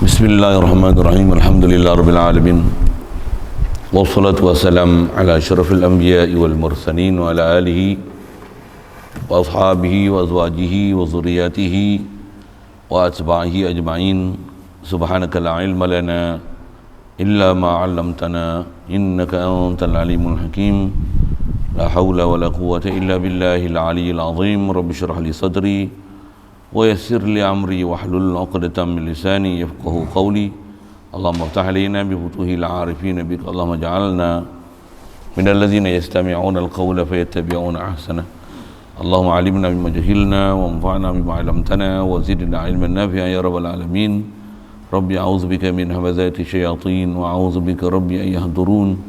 Bismillahirrahmanirrahim. Alhamdulillahirabbil alamin. Wassalatu wassalam ala asyrafil anbiya'i wal mursalin wa ala alihi wa ashabihi wa azwajihi wa dzurriyyatihi wa atba'ihi ajma'in. Subhanaka la ilma lana illa ma 'allamtana innaka antal alimul hakim. La haula wa la quwwata illa billahil aliyyil azim. Rabbi shrah li sadri wa yassir li amri wahlul 'uqdatam min lisani yafqahu qawli. Allahumma iftah alaina bi futuhil 'arifin bik. Allahumma ij'alna minal ladzina yastami'una al-qawla fayattabi'una ahsana. Allahumma 'allimna bima jahilna wa anfa'na bima 'allamtana wa zidna 'ilman nafi'an ya rabbal alamin. Rabbi a'udzu bika min hamazati syayatin wa a'udzu bika rabbi an yahdurun.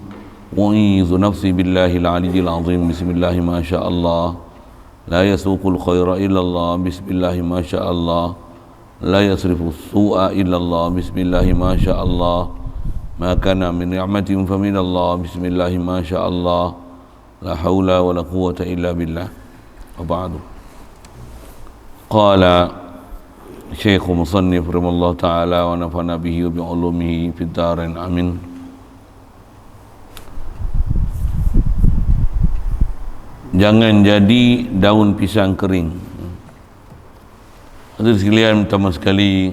Wa a'udzu nafsi billahil 'aliyyil 'azim. Bismillahi ma syaa Allah. La yasuqul khaira illallah. Bismillahi ma syaa Allah. La yasrifu su'a illallah. Bismillahi ma syaa Allah. Ma kana min ni'matin fa min Allah. Bismillahi ma syaa Allah. La haula wa la quwwata illa billah. Wa ba'du. Qala Syekh Musannif rahimahullah ta'ala wa nafa'na bihi wa bi 'ulumihi fid dharain amin. Jangan jadi daun pisang kering. Hadirin sekalian, pertama sekali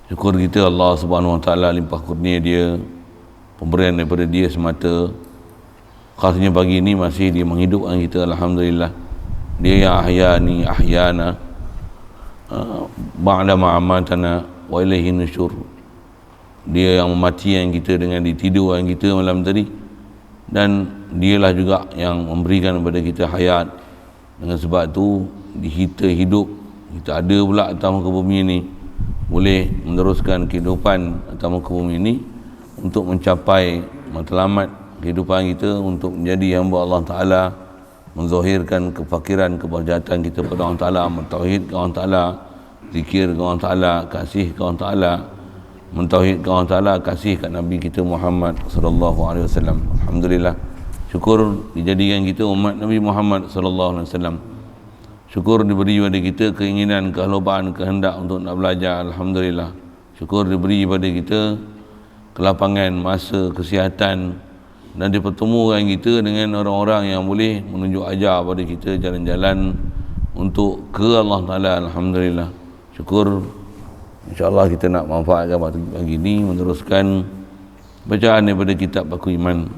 syukur kita Allah Subhanahu Wa Taala limpah kurnia dia, pemberian daripada dia semata. Khasnya pagi ini masih dia menghidupkan kita, alhamdulillah. Dia yang ahyana ba'da ma amatana wa ilaihi nusyur. Dia yang mematikan kita dengan ditidurkan kita malam tadi, dan dialah juga yang memberikan kepada kita hayat. Dengan sebab tu kita hidup, kita ada pula atas muka bumi ini, boleh meneruskan kehidupan atas muka bumi ini untuk mencapai matlamat kehidupan kita, untuk menjadi hamba Allah Ta'ala, menzahirkan kefakiran, keberjatan kita kepada Allah Ta'ala, mentauhidkan Allah Ta'ala, zikir kepada Allah Ta'ala, kasih kepada Allah Ta'ala, mentauhidkan Allah Ta'ala, kasih kat Nabi kita Muhammad sallallahu alaihi wasallam. Alhamdulillah, syukur dijadikan kita umat Nabi Muhammad sallallahu alaihi wasallam. Syukur diberi pada kita keinginan, kehalubaan, kehendak untuk nak belajar. Alhamdulillah. Syukur diberi pada kita kelapangan masa, kesihatan, dan dipertemukan kita dengan orang-orang yang boleh menunjuk ajar pada kita jalan-jalan untuk ke Allah Ta'ala. Alhamdulillah. Syukur. InsyaAllah kita nak manfaatkan pagi ini, meneruskan bacaan daripada kitab Paku Iman.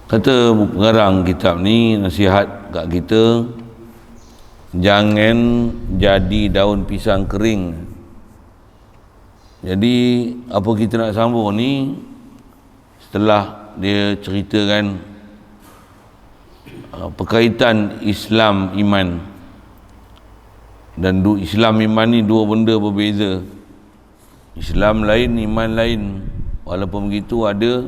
Kata pengarang kitab ni, nasihat kat kita, jangan jadi daun pisang kering. Jadi apa kita nak sambung ni, setelah dia ceritakan perkaitan Islam iman. Dan Islam iman ni dua benda berbeza. Islam lain, iman lain. Walaupun begitu ada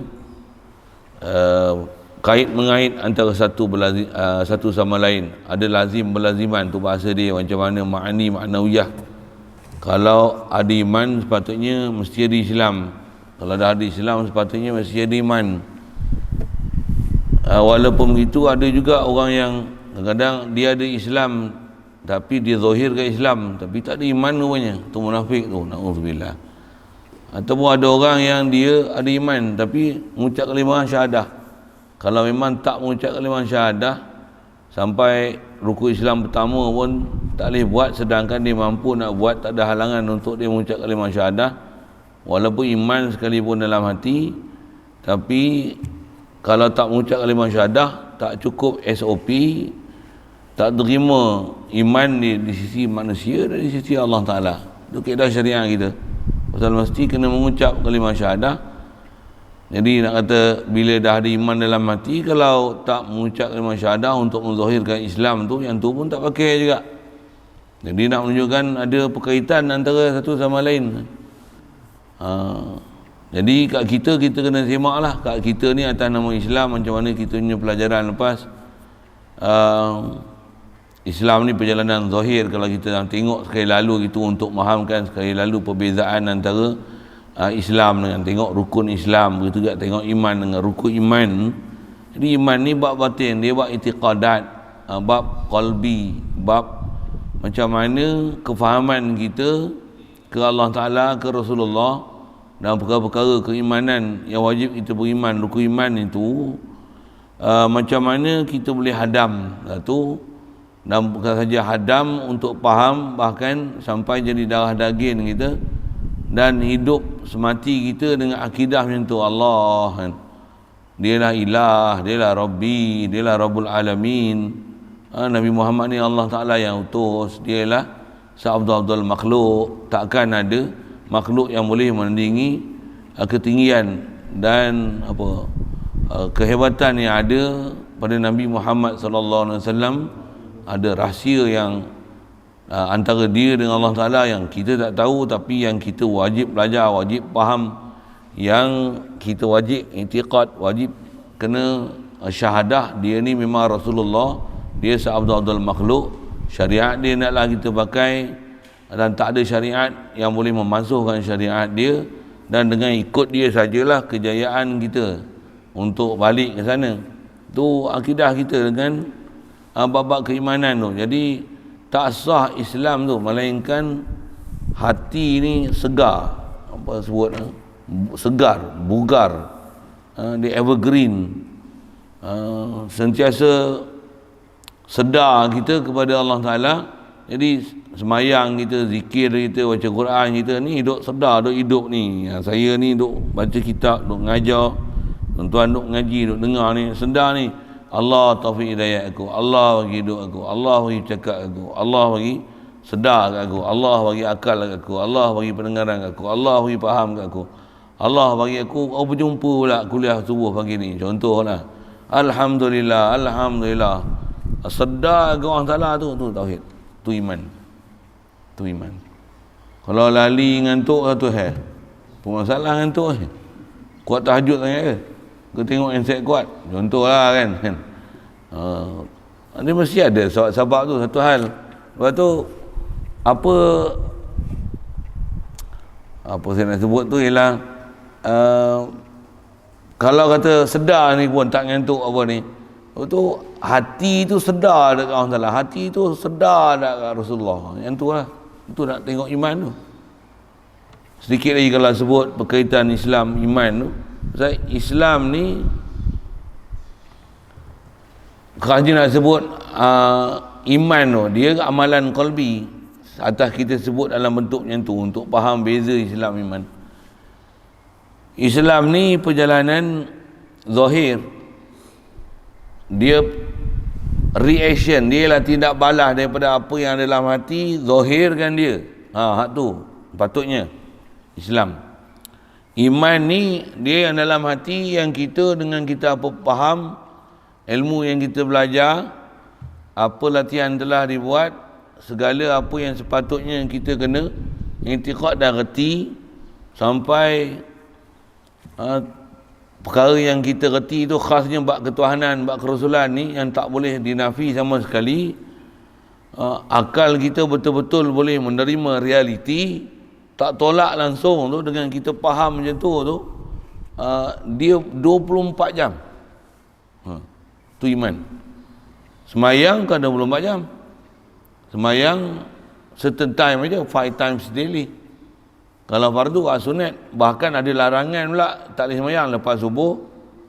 kait mengait antara satu sama lain. Ada lazim berlaziman, tu bahasa dia, macam mana ma'ani ma'nawiyah. Kalau ada iman sepatutnya mesti ada Islam. Kalau dah ada Islam sepatutnya mesti ada iman. Walaupun begitu ada juga orang yang kadang-kadang dia ada Islam tapi dia zahirkan Islam tapi tak ada iman rupanya. Tu munafik tu, na'udzubillah. Ataupun ada orang yang dia ada iman tapi mengucap kalimah syahadah. Kalau memang tak mengucap kalimah syahadah sampai rukun Islam pertama pun tak boleh buat, sedangkan dia mampu nak buat, tak ada halangan untuk dia mengucap kalimah syahadah, walaupun iman sekalipun dalam hati. Tapi kalau tak mengucap kalimah syahadah, tak cukup SOP, tak terima iman di sisi manusia dan di sisi Allah Ta'ala. Itu kaedah syariah kita. Pasal mesti kena mengucap kalimah syahadah. Jadi nak kata bila dah ada iman dalam hati, kalau tak mengucap kalimah syahadah untuk menzahirkan Islam tu, yang tu pun tak pakai juga. Jadi nak menunjukkan ada perkaitan antara satu sama lain. Jadi kat kita kena semak lah. Kat kita ni atas nama Islam, macam mana kita punya pelajaran lepas. Islam ni perjalanan zahir. Kalau kita tengok sekali lalu gitu, untuk mahamkan sekali lalu perbezaan antara Islam dengan tengok rukun Islam, begitu juga tengok iman dengan rukun iman. Jadi iman ni bab batin, dia bab i'tiqadat, bab qalbi, bab macam mana kefahaman kita ke Allah Ta'ala, ke Rasulullah dan perkara-perkara keimanan yang wajib kita beriman, rukun iman itu, macam mana kita boleh hadam tu, dan bukan saja hadam untuk faham, bahkan sampai jadi darah daging kita dan hidup semati kita dengan akidah macam tu. Allah kan, dialah ilah, dialah Rabbi, dialah Rabbul Alamin. Nabi Muhammad ni Allah Ta'ala yang utus, dialah seabdul makhluk. Takkan ada makhluk yang boleh menandingi ketinggian dan kehebatan yang ada pada Nabi Muhammad sallallahu alaihi wasallam. Ada rahsia yang antara dia dengan Allah Ta'ala yang kita tak tahu, tapi yang kita wajib belajar, wajib faham, yang kita wajib i'tiqad, wajib kena syahadah dia ni memang Rasulullah, dia seabdul makhluk. Syariat dia naklah kita pakai, dan tak ada syariat yang boleh memasukkan syariat dia, dan dengan ikut dia sajalah kejayaan kita untuk balik ke sana. Tu akidah kita dengan bab keimanan tu. Jadi tak sah Islam tu melainkan hati ni segar, apa sebut, segar, bugar, dia evergreen, sentiasa sedar kita kepada Allah Ta'ala. Jadi semayang kita, zikir kita, baca Quran kita ni duk sedar, duk hidup ni. Saya ni duk baca kitab, duk ngajar, tuan-tuan duk ngaji, duk dengar ni, sedar ni Allah taufik hidayah aku, Allah bagi hidup aku, Allah bagi cakap aku, Allah bagi sedar kat aku, Allah bagi akal kat aku, Allah bagi pendengaran kat aku, Allah bagi faham kat aku, Allah bagi aku berjumpa pula kuliah subuh pagi ni, contohlah. Alhamdulillah, Alhamdulillah. Sedar ke Allah Ta'ala tu tauhid, tu iman, tu iman. Kalau lali ngantuk tu apa masalah ngantuk kuat tahajud sangat ke? Kau tengok handset kuat, contohlah kan. Dia mesti ada sebab tu satu hal. Lepas tu apa saya nak sebut tu ialah kalau kata sedar ni pun tak ngantuk apa ni, tu hati tu sedar dekat Allah Ta'ala, hati tu sedar dekat Rasulullah. Yang tu lah, itu nak tengok iman tu. Sedikit lagi kalau sebut berkaitan Islam, iman tu, Islam ni kalau nak sebut iman tu, dia amalan qalbi. Atas kita sebut dalam bentuk macam tu untuk faham beza Islam iman. Islam ni perjalanan zahir, dia reaction, dia lah tindak balas daripada apa yang ada dalam hati, zahirkan dia. Hak tu patutnya Islam. Iman ni dia yang dalam hati, yang kita dengan kita apa faham, ilmu yang kita belajar, apa latihan telah dibuat, segala apa yang sepatutnya kita kena i'tiqad dan reti, sampai perkara yang kita reti tu khasnya bab ketuhanan, bab kerasulan ni yang tak boleh dinafi sama sekali. Akal kita betul-betul boleh menerima realiti, tak tolak langsung tu, dengan kita faham macam tu dia 24 jam. Tu iman. Semayang kan 24 jam. Semayang certain time aja, 5 times daily. Kalau fardu sunat, bahkan ada larangan pula tak boleh semayang lepas subuh.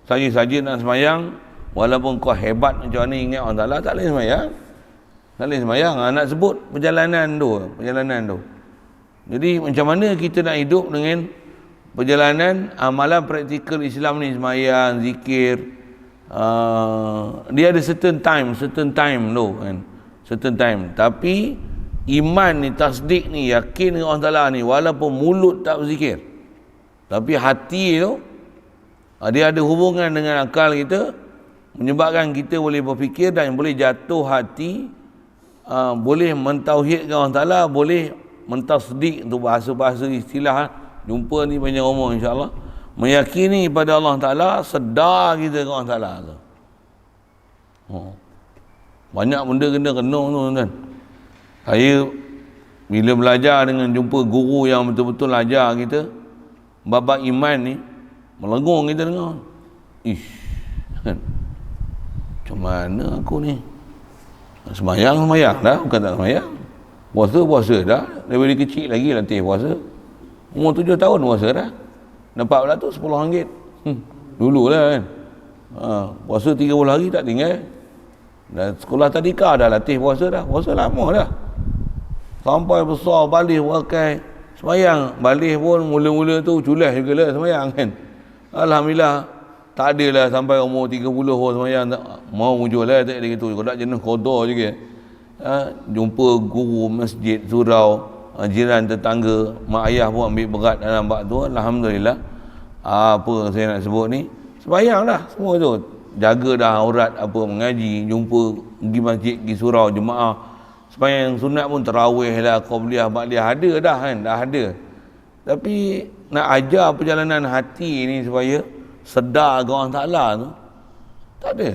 Saja-saja nak semayang, walaupun kau hebat macam mana ingat Allah Ta'ala, tak boleh semayang. Tak boleh semayang. Nak sebut perjalanan tu. Jadi macam mana kita nak hidup dengan perjalanan amalan praktikal Islam ni, semayang, zikir, dia ada certain time tu kan, certain time. Tapi iman ni, tasdik ni, yakin dengan Allah Ta'ala ni, walaupun mulut tak berzikir, tapi hati tu dia ada hubungan dengan akal kita, menyebabkan kita boleh berfikir dan boleh jatuh hati, boleh mentauhidkan Allah Ta'ala, boleh mentasdik, untuk bahasa-bahasa istilah, jumpa ni banyak umur insyaAllah, meyakini pada Allah Ta'ala, sedar kita dengan Allah Ta'ala tu. Banyak benda kena tu kan. Saya bila belajar dengan jumpa guru yang betul-betul ajar kita bab iman ni, melengung kita dengar. Kan? Macam mana aku ni? Semayang dah, bukan tak semayang. Puasa dah. Daripada kecil lagi latih puasa. Umur 7 tahun puasa dah. Dapat pula tu RM10. Dulu lah kan. Puasa 30 hari tak tinggal. Dan sekolah tadika dah latih puasa dah. Puasa lama dah. Sampai besar balik pakai semayang. Balik pun mula-mula tu culas juga lah semayang kan. Alhamdulillah. Tak ada lah sampai umur 30 orang semayang. Mau muncul lah tak ada gitu. Kalau tak jenuh kotor juga. Jumpa guru masjid, surau, jiran tetangga, mak ayah pun ambil berat dalam bab tu. Alhamdulillah. Apa saya nak sebut ni? Semayang dah semua tu. Jaga dah aurat, apa mengaji, jumpa, pergi masjid, pergi surau, jemaah. Semayang sunat pun tarawih lah, qabliyah, ba'diyah, ada dah kan, dah ada. Tapi nak ajar perjalanan hati ni supaya sedar ke Allah Ta'ala tu, tak ada.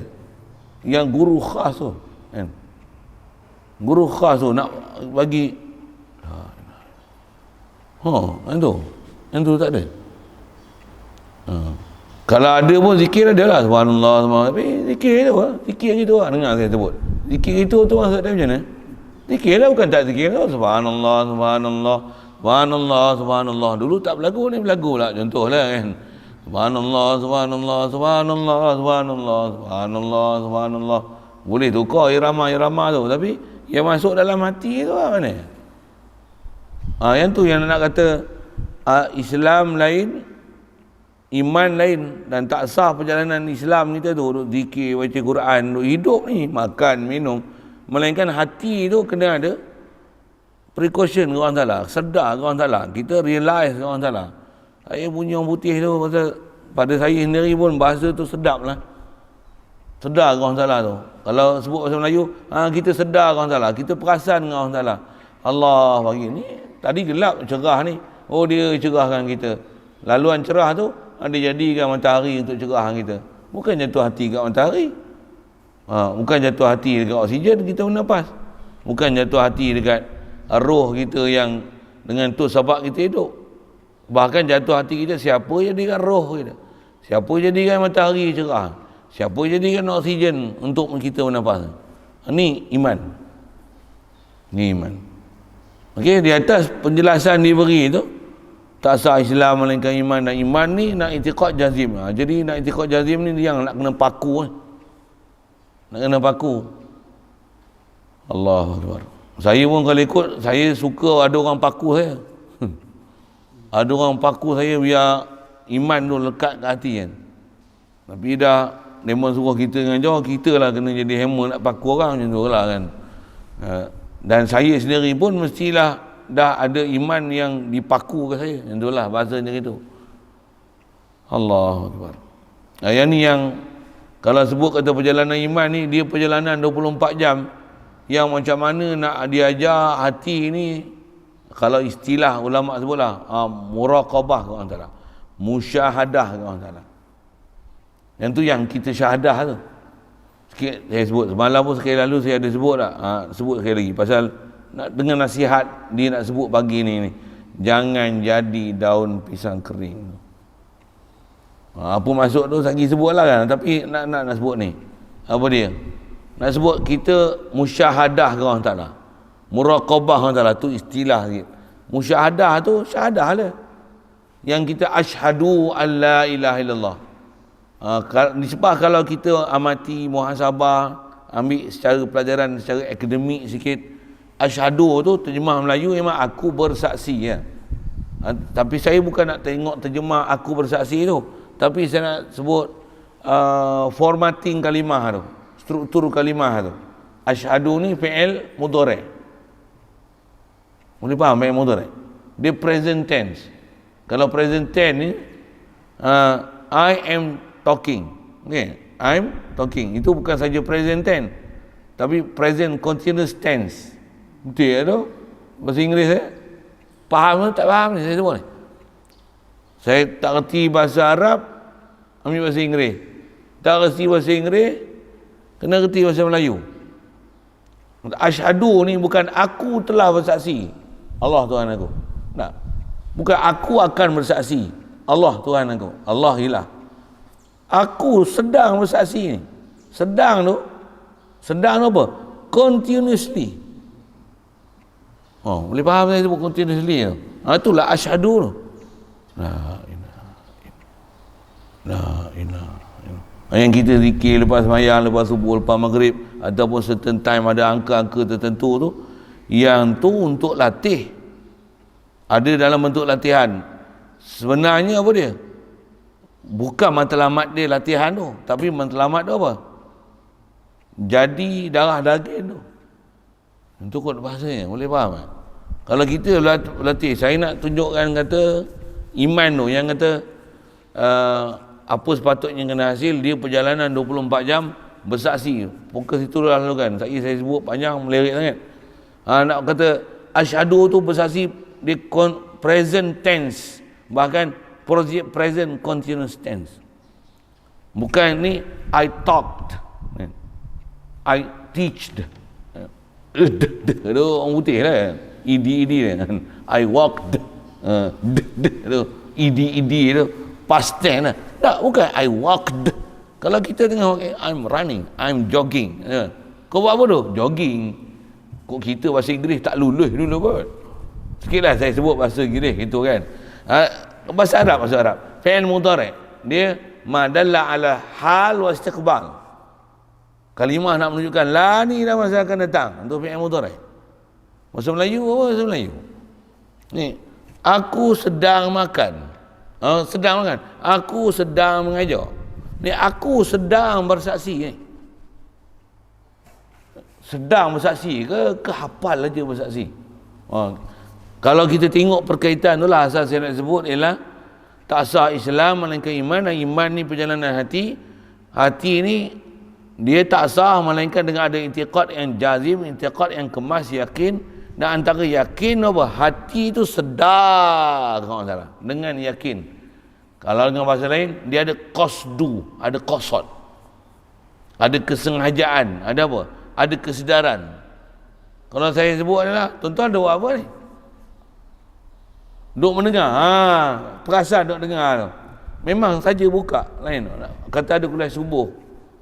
Yang guru khas tu kan, guru khas tu nak bagi yang tu tak ada. Kalau ada pun zikir ada lah, subhanallah, subhanallah. Tapi zikir tu lah, zikir gitu lah. Dengar saya sebut zikir itu tu maksud dia macam mana? Zikir lah, bukan tak zikir tu. Subhanallah, subhanallah, subhanallah, subhanallah. Dulu tak berlagu ni, berlagu lah contoh lah kan. Subhanallah, subhanallah, subhanallah, subhanallah, subhanallah, subhanallah. Boleh tukar irama-irama tu, tapi yang masuk dalam hati tu lah mana? Yang tu yang nak kata Islam lain, iman lain, dan tak sah perjalanan Islam kita tu duk zikir, baca Quran, duk hidup ni, makan, minum, melainkan hati tu kena ada precaution ke orang Ta'ala, sedar ke orang Ta'ala, kita realize ke orang Ta'ala. Saya punya orang putih tu, pasal pada saya sendiri pun bahasa tu sedap lah, sedar ke orang Ta'ala tu. Kalau sebut bahasa Melayu, kita sedar ke orang Ta'ala, kita perasan dengan orang Ta'ala. Allah bagi ni, tadi gelap cerah ni, oh dia cerahkan kita. Laluan cerah tu ada jadikan matahari untuk cerahan kita. Bukan jatuh hati kat matahari. Bukan jatuh hati dekat oksigen kita bernafas. Bukan jatuh hati dekat roh kita yang dengan tu sebab kita hidup. Bahkan jatuh hati kita siapa jadikan roh kita, siapa jadikan matahari cerah, siapa jadikan oksigen untuk kita bernafas. Ini iman. Ini iman. Okey, di atas penjelasan diberi tu, tak sah Islam melainkan iman, dan iman ni nak i'tiqad jazim. Jadi nak i'tiqad jazim ni dia yang nak kena paku kan. Nak kena paku. Allahu Akbar. Saya pun kalau ikut, saya suka ada orang paku saya. Ada orang paku saya biar iman tu lekat ke hati kan. Tapi dah mereka suruh kita dengan jauh, kita lah kena jadi hammer nak paku orang macam tu lah kan. Dan saya sendiri pun mestilah dah ada iman yang dipaku ke saya. Yang itulah bahasanya gitu. Allahu Akbar. Yang ni yang kalau sebut kata perjalanan iman ni, dia perjalanan 24 jam yang macam mana nak diajar hati ni. Kalau istilah ulama sebutlah muraqabah ke orang Ta'ala, musyahadah ke orang Ta'ala. Yang tu yang kita syahadah tu. Sikit saya sebut, semalam pun sekali lalu saya ada sebut tak, sebut sekali lagi pasal dengan nasihat dia nak sebut pagi ni, jangan jadi daun pisang kering. Apa maksud tu lagi sebut lah kan, tapi nak sebut ni apa dia, nak sebut kita musyahadah ke orang Ta'ala, muraqabah orang Ta'ala tu istilah sikit. Musyahadah tu syahadah lah, yang kita asyhadu an la ilaha illallah. Sebab kalau kita amati muhasabah, ambil secara pelajaran secara akademik sikit, asyhadu tu terjemah Melayu memang aku bersaksi ya. Tapi saya bukan nak tengok terjemah aku bersaksi tu, tapi saya nak sebut formatting kalimah tu, struktur kalimah tu. Asyhadu ni fi'il mudhari'. Boleh faham fi'il mudhari'? Dia present tense. Kalau present tense ni I am talking. Okay, I'm talking. Itu bukan saja present tense, tapi present continuous tense. Betul ya tu? Bahasa Inggeris faham tak faham ni saya sebut ni? Saya tak reti bahasa Arab, ambil bahasa Inggeris. Tak reti bahasa Inggeris, kena reti bahasa Melayu. Asyhadu ni bukan aku telah bersaksi Allah Tuhan aku. Tak. Bukan aku akan bersaksi Allah Tuhan aku. Allah ilah. Aku sedang bersaksi ni. Sedang tu apa? Continuously. Boleh faham saya sebut continuously. Itulah asyhadu tu. La ilaha illallah. Yang kita zikir lepas sembahyang, lepas subuh, lepas maghrib, ataupun certain time ada angka-angka tertentu tu, yang tu untuk latih. Ada dalam bentuk latihan. Sebenarnya apa dia? Bukan matlamat dia latihan tu, tapi matlamat tu apa? Jadi darah daging tu. Itu kot bahasanya, boleh faham tak? Kalau kita latih, saya nak tunjukkan kata iman tu, yang kata apa sepatutnya kena hasil, dia perjalanan 24 jam bersaksi. Fokus itu lah lalu kan. Saya sebut panjang, melirik sangat. Nak kata asyhadu tu bersaksi, dia present tense, bahkan present continuous tense. Bukan ni I talked, I teached. Itu orang putih lah, ed dia. I walked, itu ed tu past tense lah. Tak, bukan I walked. Kalau kita tengok I'm running, I'm jogging. Kau buat apa tu? Jogging. Kok kita bahasa Inggeris tak lulus dulu kot. Sikitlah saya sebut bahasa Inggeris gitu kan. Bahasa Arab. Fi'il mudhari', dia ma dalla ala hal wa istiqbal. Kalimah nak menunjukkan la ni dah masa akan datang. Untuk fi'il mudhari'. Bahasa Melayu apa bahasa Melayu? Ni, aku sedang makan. Sedang makan. Aku sedang mengajar. Ni aku sedang bersaksi ni. Sedang bersaksi ke hafal aja bersaksi. Kalau kita tengok perkaitan tu lah, asal saya nak sebut ialah tak sah Islam melainkan iman. Iman ni perjalanan hati. Hati ni dia tak sah melainkan dengan ada i'tiqad yang jazim, i'tiqad yang kemas, yakin. Dan antara yakin apa? Hati tu sedar, kalau salah, dengan yakin. Kalau dengan bahasa lain, dia ada qasdu, ada qasad, ada kesengajaan, ada apa? Ada kesedaran. Kalau saya sebut adalah, tuan-tuan ada buat apa ni? Duk mendengar, perasan duk dengar tu. Memang saja buka, lain. Kata ada kuliah subuh,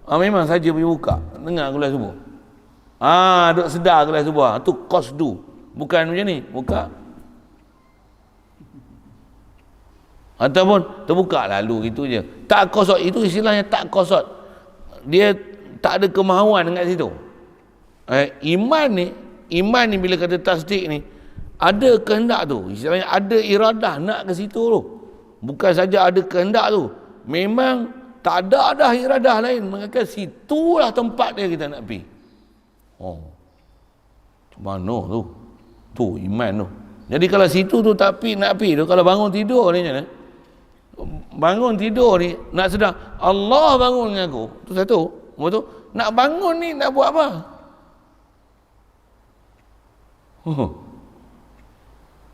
memang saja pergi buka, dengar kuliah subuh. Duk sedar kuliah subuh, tu qasdu. Bukan macam ni, buka. Ataupun terbuka lalu gitu je. Tak qasad, itu istilahnya tak qasad. Dia tak ada kemahuan dekat situ. Iman ni bila kata tasdik ni, ada kehendak tu, istilahnya ada iradah nak ke situ tu. Bukan saja ada kehendak tu, memang tak ada dah iradah lain, maka situlah tempat dia kita nak pergi. Mana tu? Tu iman tu. Jadi kalau situ tu tak pergi, nak pergi tu, kalau bangun tidur ni macam mana? Bangun tidur ni nak sedar Allah bangun dengan aku, tu satu. Betul? Nak bangun ni nak buat apa?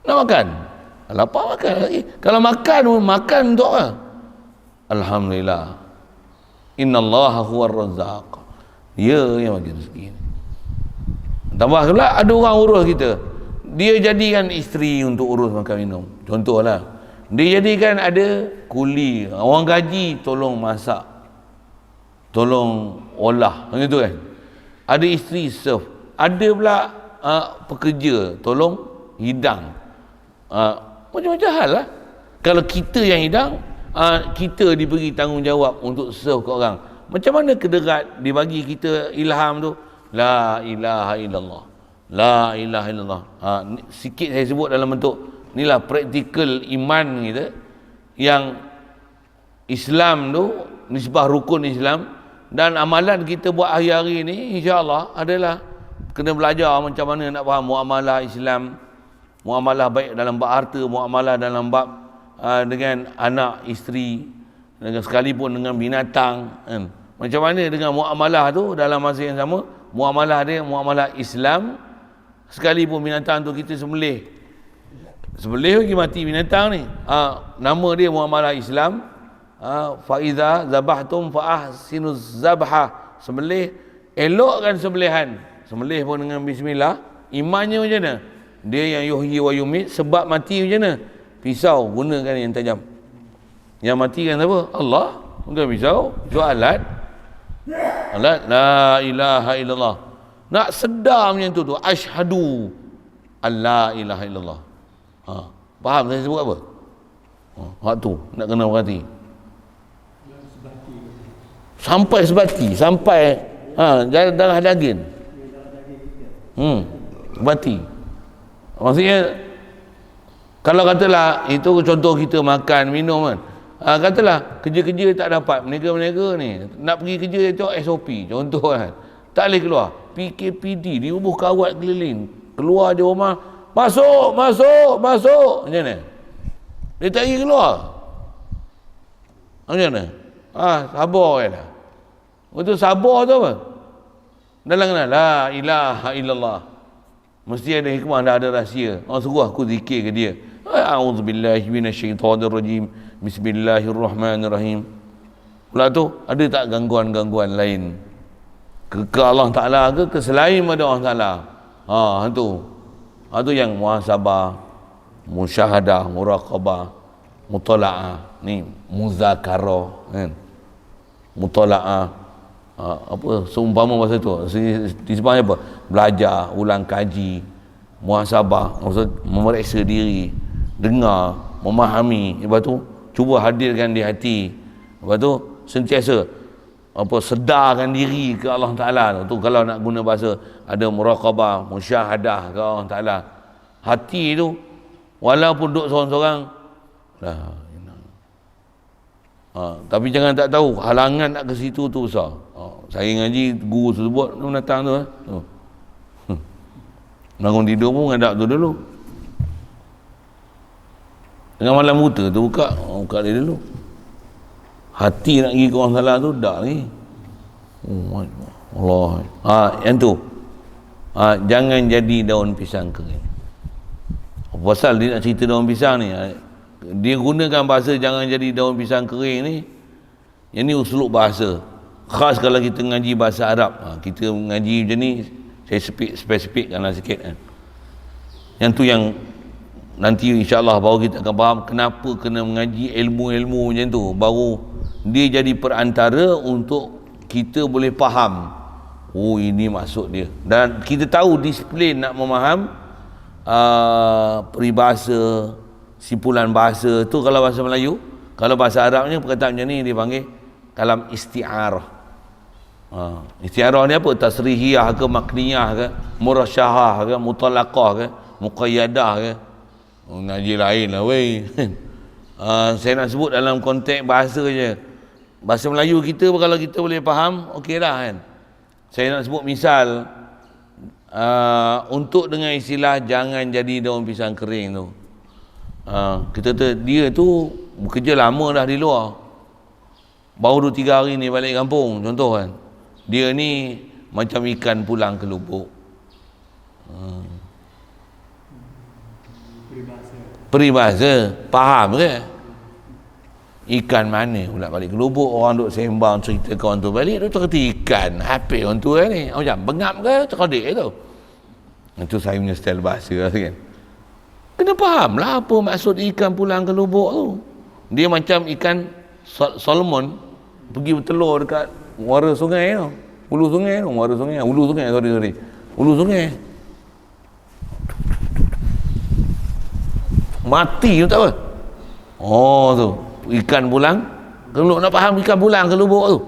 Nak makan, lapar makan lagi. Kalau makan untuk apa? Alhamdulillah, innallaha huwar razzaq, dia yang bagi rezeki. Tambah pula ada orang urus kita, dia jadikan isteri untuk urus makan minum. Contohlah, dia jadikan ada kuli, orang gaji tolong masak, tolong olah, macam tu kan. Ada isteri serve, ada pula pekerja tolong hidang. Macam-macam hal lah. Kalau kita yang hidang, kita diberi tanggungjawab untuk serve ke orang. Macam mana kederat dibagi kita ilham tu? La ilaha illallah, la ilaha illallah. Sikit saya sebut dalam bentuk inilah praktikal iman kita, yang Islam tu nisbah rukun Islam, dan amalan kita buat hari-hari ni insya-Allah adalah kena belajar macam mana nak faham muamalah Islam, muamalah baik dalam bab harta, muamalah dalam bab dengan anak, isteri, dengan sekalipun dengan binatang, kan? Macam mana dengan muamalah tu dalam masa yang sama, muamalah dia muamalah Islam, sekalipun binatang tu kita sembelih lagi mati binatang ni, nama dia muamalah Islam. Fa iza zabahtum fa ahsinuz zabha, sembelih elokkan sembelihan, sembelih pun dengan bismillah. Imannya macam mana? Dia yang yuhyi wa yumit, sebab mati macam mana? Pisau gunakan yang tajam. Yang mati kan apa? Allah. Bukan pisau, itu alat la ilaha illallah. Nak sedar macam tu asyhadu, Allah ilaha illallah. Faham saya sebut apa? Waktu nak kena berhati. Sampai sebati, sampai darah daging. Sebati. Maksudnya kalau katalah itu contoh kita makan minum kan. Katalah kerja-kerja tak dapat, mereka ni nak pergi kerja tengok SOP contoh kan. Tak boleh keluar. PKPD diubuh kawat keliling. Keluar di rumah, masuk. Macam mana? Dia tak pergi keluar. Macam mana? Sabar je lah. Betul sabar tu apa? Dalam kena la ilaha illallah. Mesti ada hikmah, ada rahsia. Suruh aku zikir ke dia. A'udzubillahi minasyaitonirrajim. Bismillahirrahmanirrahim. Pula tu ada tak gangguan-gangguan lain? Ke Allah Ta'ala ke selain pada Allah Ta'ala? Itu yang muhasabah, musyahadah, muraqabah, mutala'ah, ni muzakarah kan. Mutala'ah, seumpama masa tu disebutnya apa? Belajar, ulang kaji, muhasabah, maksud memeriksa diri, dengar, memahami, lepas tu cuba hadirkan di hati, lepas tu sentiasa sedarkan diri ke Allah Ta'ala tu. Kalau nak guna bahasa, ada muraqabah, musyahadah ke Allah Ta'ala. Hati tu walaupun duduk seorang-seorang tapi jangan tak tahu halangan nak ke situ tu besar. Saya ngaji guru sebut datang tu bangun tidur pun ngadap tu dulu. Tengah malam buta tu buka dia dulu. Hati nak pergi ke orang salah tu dak lagi. Allah. Yang tu. Jangan jadi daun pisang kering. Pasal dia nak cerita daun pisang ni, dia gunakan bahasa jangan jadi daun pisang kering ni. Yang ni uslub bahasa. Khas kalau kita ngaji bahasa Arab. Kita ngaji macam ni, saya spesifikkanlah sikit kan. Yang tu yang nanti insya-Allah baru kita akan faham kenapa kena mengaji ilmu-ilmu macam tu. Baru dia jadi perantara untuk kita boleh faham. Ini maksud dia. Dan kita tahu disiplin nak memaham peribahasa, simpulan bahasa tu kalau bahasa Melayu. Kalau bahasa Arabnya perkataan macam ni dipanggil kalam isti'arah. Isti'arah ni apa? Tasrihiyah ke, makniyah ke, murasyahah ke, mutalaqah ke, muqayyadah ke. Ngaji lain lah weh. Saya nak sebut dalam konteks bahasa je. Bahasa Melayu kita kalau kita boleh faham, okey dah kan. Saya nak sebut misal untuk dengan istilah jangan jadi daun pisang kering tu. Dia tu bekerja lama dah di luar. Baru 2-3 hari ni balik kampung contoh kan. Dia ni macam ikan pulang ke lubuk. Peribahasa faham ke? Ikan mana pula balik ke lubuk? Orang duk sembang cerita kawan tu balik, dia kata ikan apa orang tu ni? Macam bengap ke cerdik tu? Itu saya punya style bahasa kan. Kena faham lah apa maksud ikan pulang ke lubuk tu. Dia macam ikan Solomon pergi bertelur dekat muara sungai tu. Hulu sungai tu, muara sungai, hulu sungai sorry. Hulu sungai. Mati tu tak apa. Tu ikan pulang ke lubuk. Nak faham ikan pulang ke lubuk tu.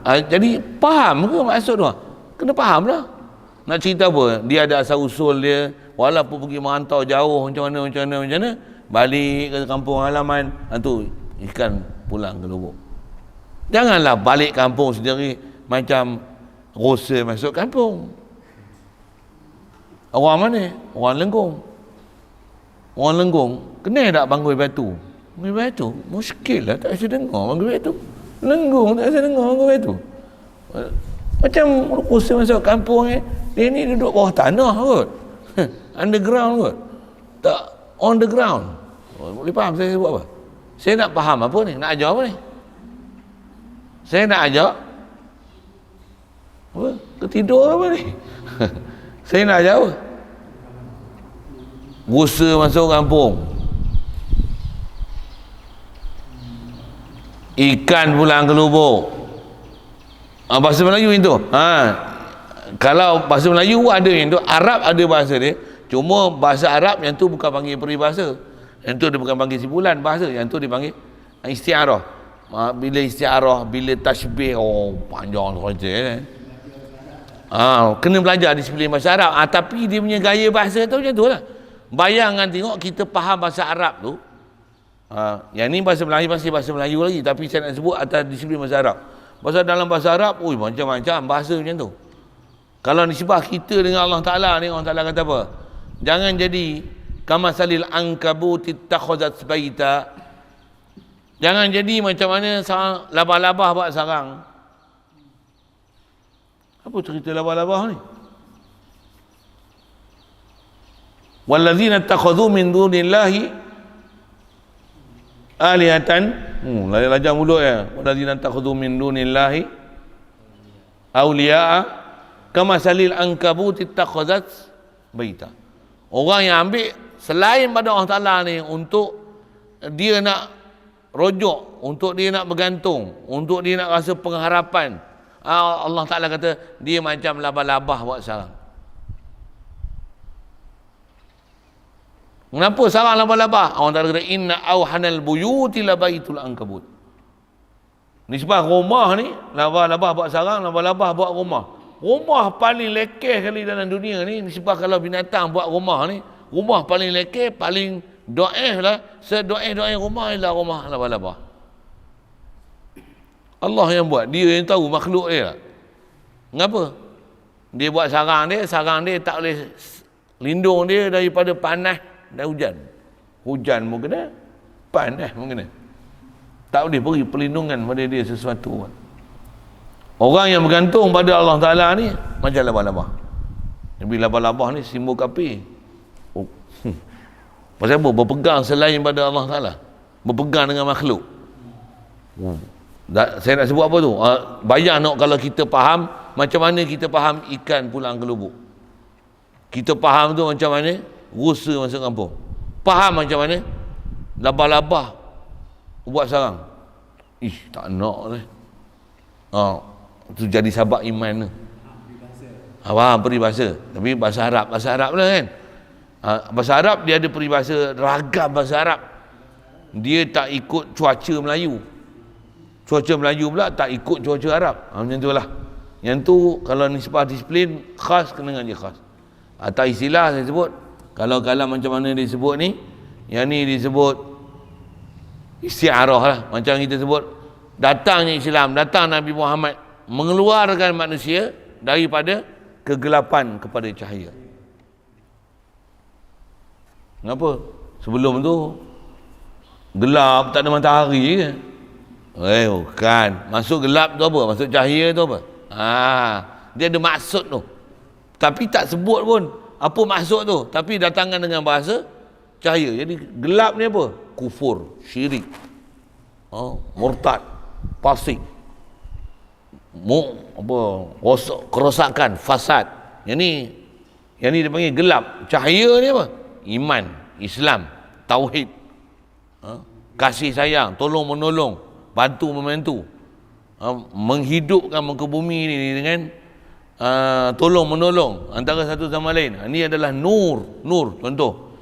Jadi faham ke maksud tu? Kena faham lah. Nak cerita apa? Dia ada asal usul dia, walaupun pergi merantau jauh macam mana, balik ke kampung halaman, tu ikan pulang ke lubuk. Janganlah balik kampung sendiri macam rosa masuk kampung. Orang mana? Orang Lenggong. Kena tak bangun batu? Bangun batu? Muskil lah, tak bisa dengar bangun batu. Lenggong tak bisa dengar bangun batu. Macam rosa masuk kampung dia ni duduk bawah tanah kot. Underground kot. Tak on the ground. Boleh faham saya sebut apa? Saya nak faham apa ni? Nak ajar apa ni? Saya nak ajar apa? Ketidur apa ni? Saya nak ajar apa? Rusa masuk kampung. Ikan pulang ke lubuk. Bahasa Melayu itu. Kalau bahasa Melayu ada yang tu, Arab ada bahasa dia. Cuma bahasa Arab yang tu bukan panggil peribahasa. Yang tu dia bukan panggil simpulan bahasa, yang tu dia panggil isti'arah. Bila isti'arah, bila tashbih, panjang cerita. Kena belajar disiplin bahasa Arab. Tapi dia punya gaya bahasa tu macam tu lah. Bayangkan tengok kita faham bahasa Arab tu. Yang ni bahasa Melayu, masih bahasa Melayu lagi, tapi saya nak sebut atas disiplin bahasa Arab. Pasal dalam bahasa Arab, macam-macam bahasa macam tu. Kalau nisbah kita dengan Allah Ta'ala ni, Allah Ta'ala kata apa? Jangan jadi kamasalil ankabuti takhazat baita. Jangan jadi macam mana labah-labah buat sarang. Apa cerita labah-labah ni? Wallazina takhadhu min dunillahi alihatan. Lajang mulut ya. Wallazina takhadhu min dunillahi awliya'a kamasalil ankabuti takhazat baita. Orang yang ambil selain pada Allah Ta'ala ni untuk dia nak rojok, untuk dia nak bergantung, untuk dia nak rasa pengharapan, Allah Ta'ala kata dia macam labah-labah buat sarang. Kenapa sarang labah-labah? Allah Ta'ala kata inna awhanal buyuti labaitul ankabut. Nisbah rumah ni, labah-labah buat sarang, labah-labah buat rumah. Rumah paling lekeh kali dalam dunia ni, nisbah kalau binatang buat rumah ni, rumah paling lekeh, paling do'eh lah, sedo'eh-do'eh rumah ialah rumah labah-labah. Allah yang buat, dia yang tahu makhluk dia. Mengapa? Dia buat sarang dia tak boleh lindung dia daripada panas dan hujan. Hujan pun kena, panas pun kena. Tak boleh beri perlindungan pada dia sesuatu. Orang yang bergantung pada Allah Ta'ala ni macam labah-labah. Jadi labah-labah ni simbol kafir. Pasal apa? Berpegang selain pada Allah Ta'ala, berpegang dengan makhluk. Saya nak sebut apa tu? Bayang nak kalau kita faham, macam mana kita faham ikan pulang ke lubuk. Kita faham tu macam mana rusa masuk kampung. Faham macam mana labah-labah buat sarang. Tak nak lah. Tu jadi sabak iman tu. Faham peribahasa. Tapi bahasa Arab lah kan. Bahasa Arab dia ada peribahasa, ragam bahasa Arab. Dia tak ikut cuaca Melayu. Cuaca Melayu pula tak ikut cuaca Arab. Macam tu lah. Yang tu kalau nisbah disiplin khas kena dengan dia khas. Atau istilah saya sebut, kalau macam mana dia sebut ni, yang ni disebut isti'arah lah. Macam kita sebut datangnya Islam, datang Nabi Muhammad mengeluarkan manusia daripada kegelapan kepada cahaya. Kenapa? Sebelum tu gelap, tak ada matahari ke? Bukan. Masuk gelap tu apa? Masuk cahaya tu apa? Dia ada maksud tu. Tapi tak sebut pun apa maksud tu. Tapi datangkan dengan bahasa cahaya. Jadi gelap ni apa? Kufur, syirik, murtad, fasik, kerosakan, fasad. Yang ni dia panggil gelap. Cahaya ni apa? Iman, Islam, tauhid, kasih sayang, tolong menolong, bantu membantu, menghidupkan muka bumi ni dengan tolong menolong antara satu sama lain. Ini adalah nur contoh.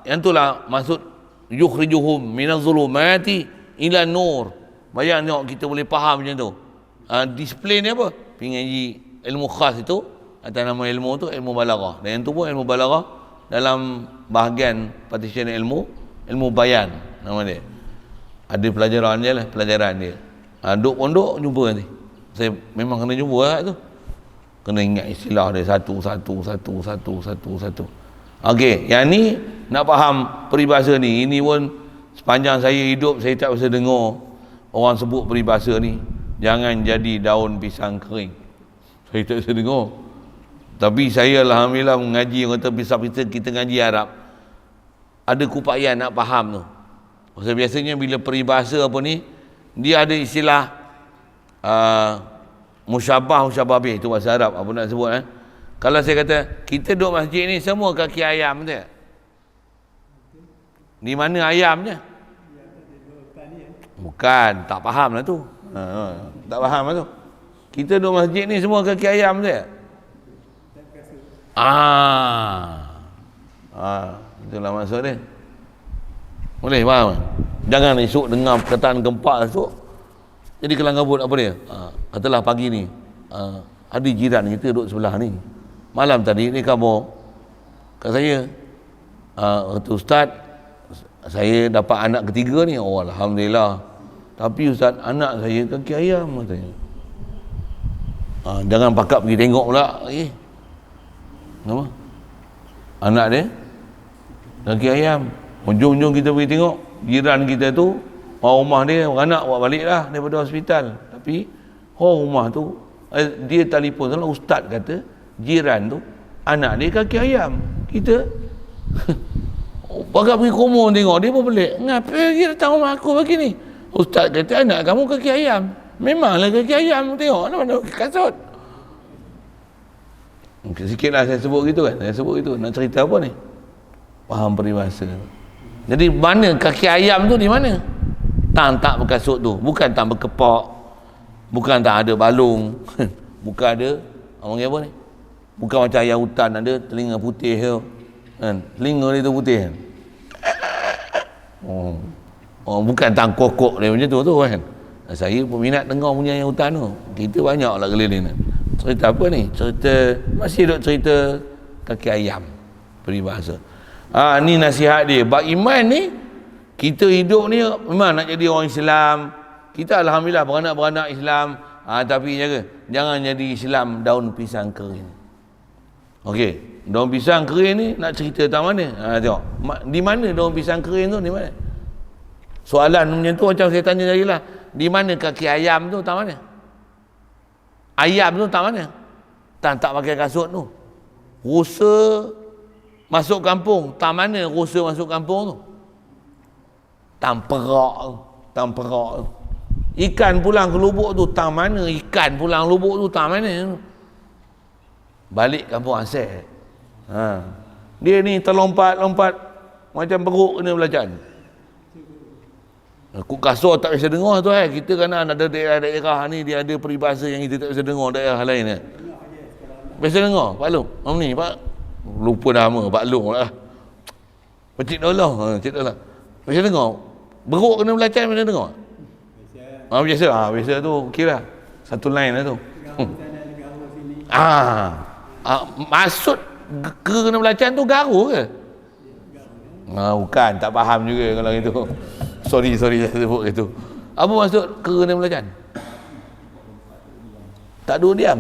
Yang itulah maksud yukhrijuhum minaz-zulumati ila nur. Bayang tengok kita boleh faham macam tu. Display ni apa? Pingaji ilmu khas itu, atas nama ilmu tu ilmu balaghah. Dan yang tu pun ilmu balaghah dalam bahagian partition ilmu bayan nama dia. Ada pelajaran dia. Duk pondok jumpa nanti. Saya memang kena jumpa lah tu. Kena ingat istilah dia satu. Okey, yang ni nak faham peribahasa ni. Ini pun sepanjang saya hidup saya tak bisa dengar orang sebut peribahasa ni. Jangan jadi daun pisang kering. Saya tak bisa dengar. Tapi saya alhamdulillah mengaji, orang kata bisa kita ngaji Arab. Ada keupayaan nak faham tu. Pasal biasanya bila peribahasa apa ni, dia ada istilah musyabah bih, itu bahasa Arab apa nak sebut Kalau saya kata kita duduk masjid ni semua kaki ayam betul tak? Di mana ayamnya? Bukan, tak faham lah tu. Tak faham lah tu. Kita duduk masjid ni semua kaki ayam betul tak? Itulah maksud dia. Boleh faham? Jangan esok dengar perkataan gempa esok jadi kelang kabut apa dia. Katalah pagi ni ada jiran kita duduk sebelah ni, malam tadi ni khabar kat saya, kata ustaz, saya dapat anak ketiga ni. Oh alhamdulillah, tapi ustaz, anak saya kaki ayam katanya. Jangan pakak pergi tengok pula lagi. Kenapa? Anak dia kaki ayam. Ujung-ujung kita pergi tengok, jiran kita tu, rumah dia beranak buat balik lah daripada hospital. Tapi rumah tu, dia telefon sana, ustaz kata jiran tu anak dia kaki ayam. Kita pakak pergi kumur tengok, dia pun pelik, ngapa pergi datang rumah aku begini? Ustaz kata anak kamu kaki ayam. Memanglah kaki ayam, tengok mana kasut. Sikit lah saya sebut gitu kan. Saya sebut gitu, nak cerita apa ni? Faham peribahasa. Jadi mana kaki ayam tu di mana? Tak berkasut tu. Bukan tak berkepak, bukan tak ada balung, bukan ada orang apa ni, bukan macam ayam hutan ada telinga putih tu kan, telinga dia tu putih kan. Bukan tang kokok dia macam tu kan. Saya peminat dengar punya ayam hutan tu. Kita banyak lah keliling. Cerita apa ni? Masih duk cerita kaki ayam peribahasa. Ni nasihat dia. Bab iman ni, kita hidup ni memang nak jadi orang Islam. Kita alhamdulillah beranak-beranak Islam. Tapi jangan jadi Islam daun pisang kering. Okey, daun pisang kering ni nak cerita tentang mana? Tengok. Di mana daun pisang kering tu, di mana? Soalan macam tu macam saya tanya tadi lah. Di mana kaki ayam tu, tak mana? Ayam tu tak mana? Tak pakai kasut tu. Rusa masuk kampung, tak mana rusa masuk kampung tu? Tang perak. Ikan pulang ke lubuk tu, tak mana? Ikan pulang lubuk tu, tak mana? Balik kampung Asal. Dia ni terlompat-lompat macam beruk kena belacan. Kuk kasar tak bisa dengar tu kita kena ada daerah-daerah ni dia ada peribahasa yang kita tak bisa dengar daerah lain Biasa dengar Pak Long. Ni Pak lupa nama Pak Long lah. Cik Dolah, Cik Dolah. Biasa dengar. Beruk kena belacan biasa dengar. Biasa tu okeylah. Satu line lah tu. Maksud kena belacan tu garu ke? Bukan, tak faham juga kalau itu. Sorry saya sebut itu. Apa maksud kena belacan? Tak duduk diam.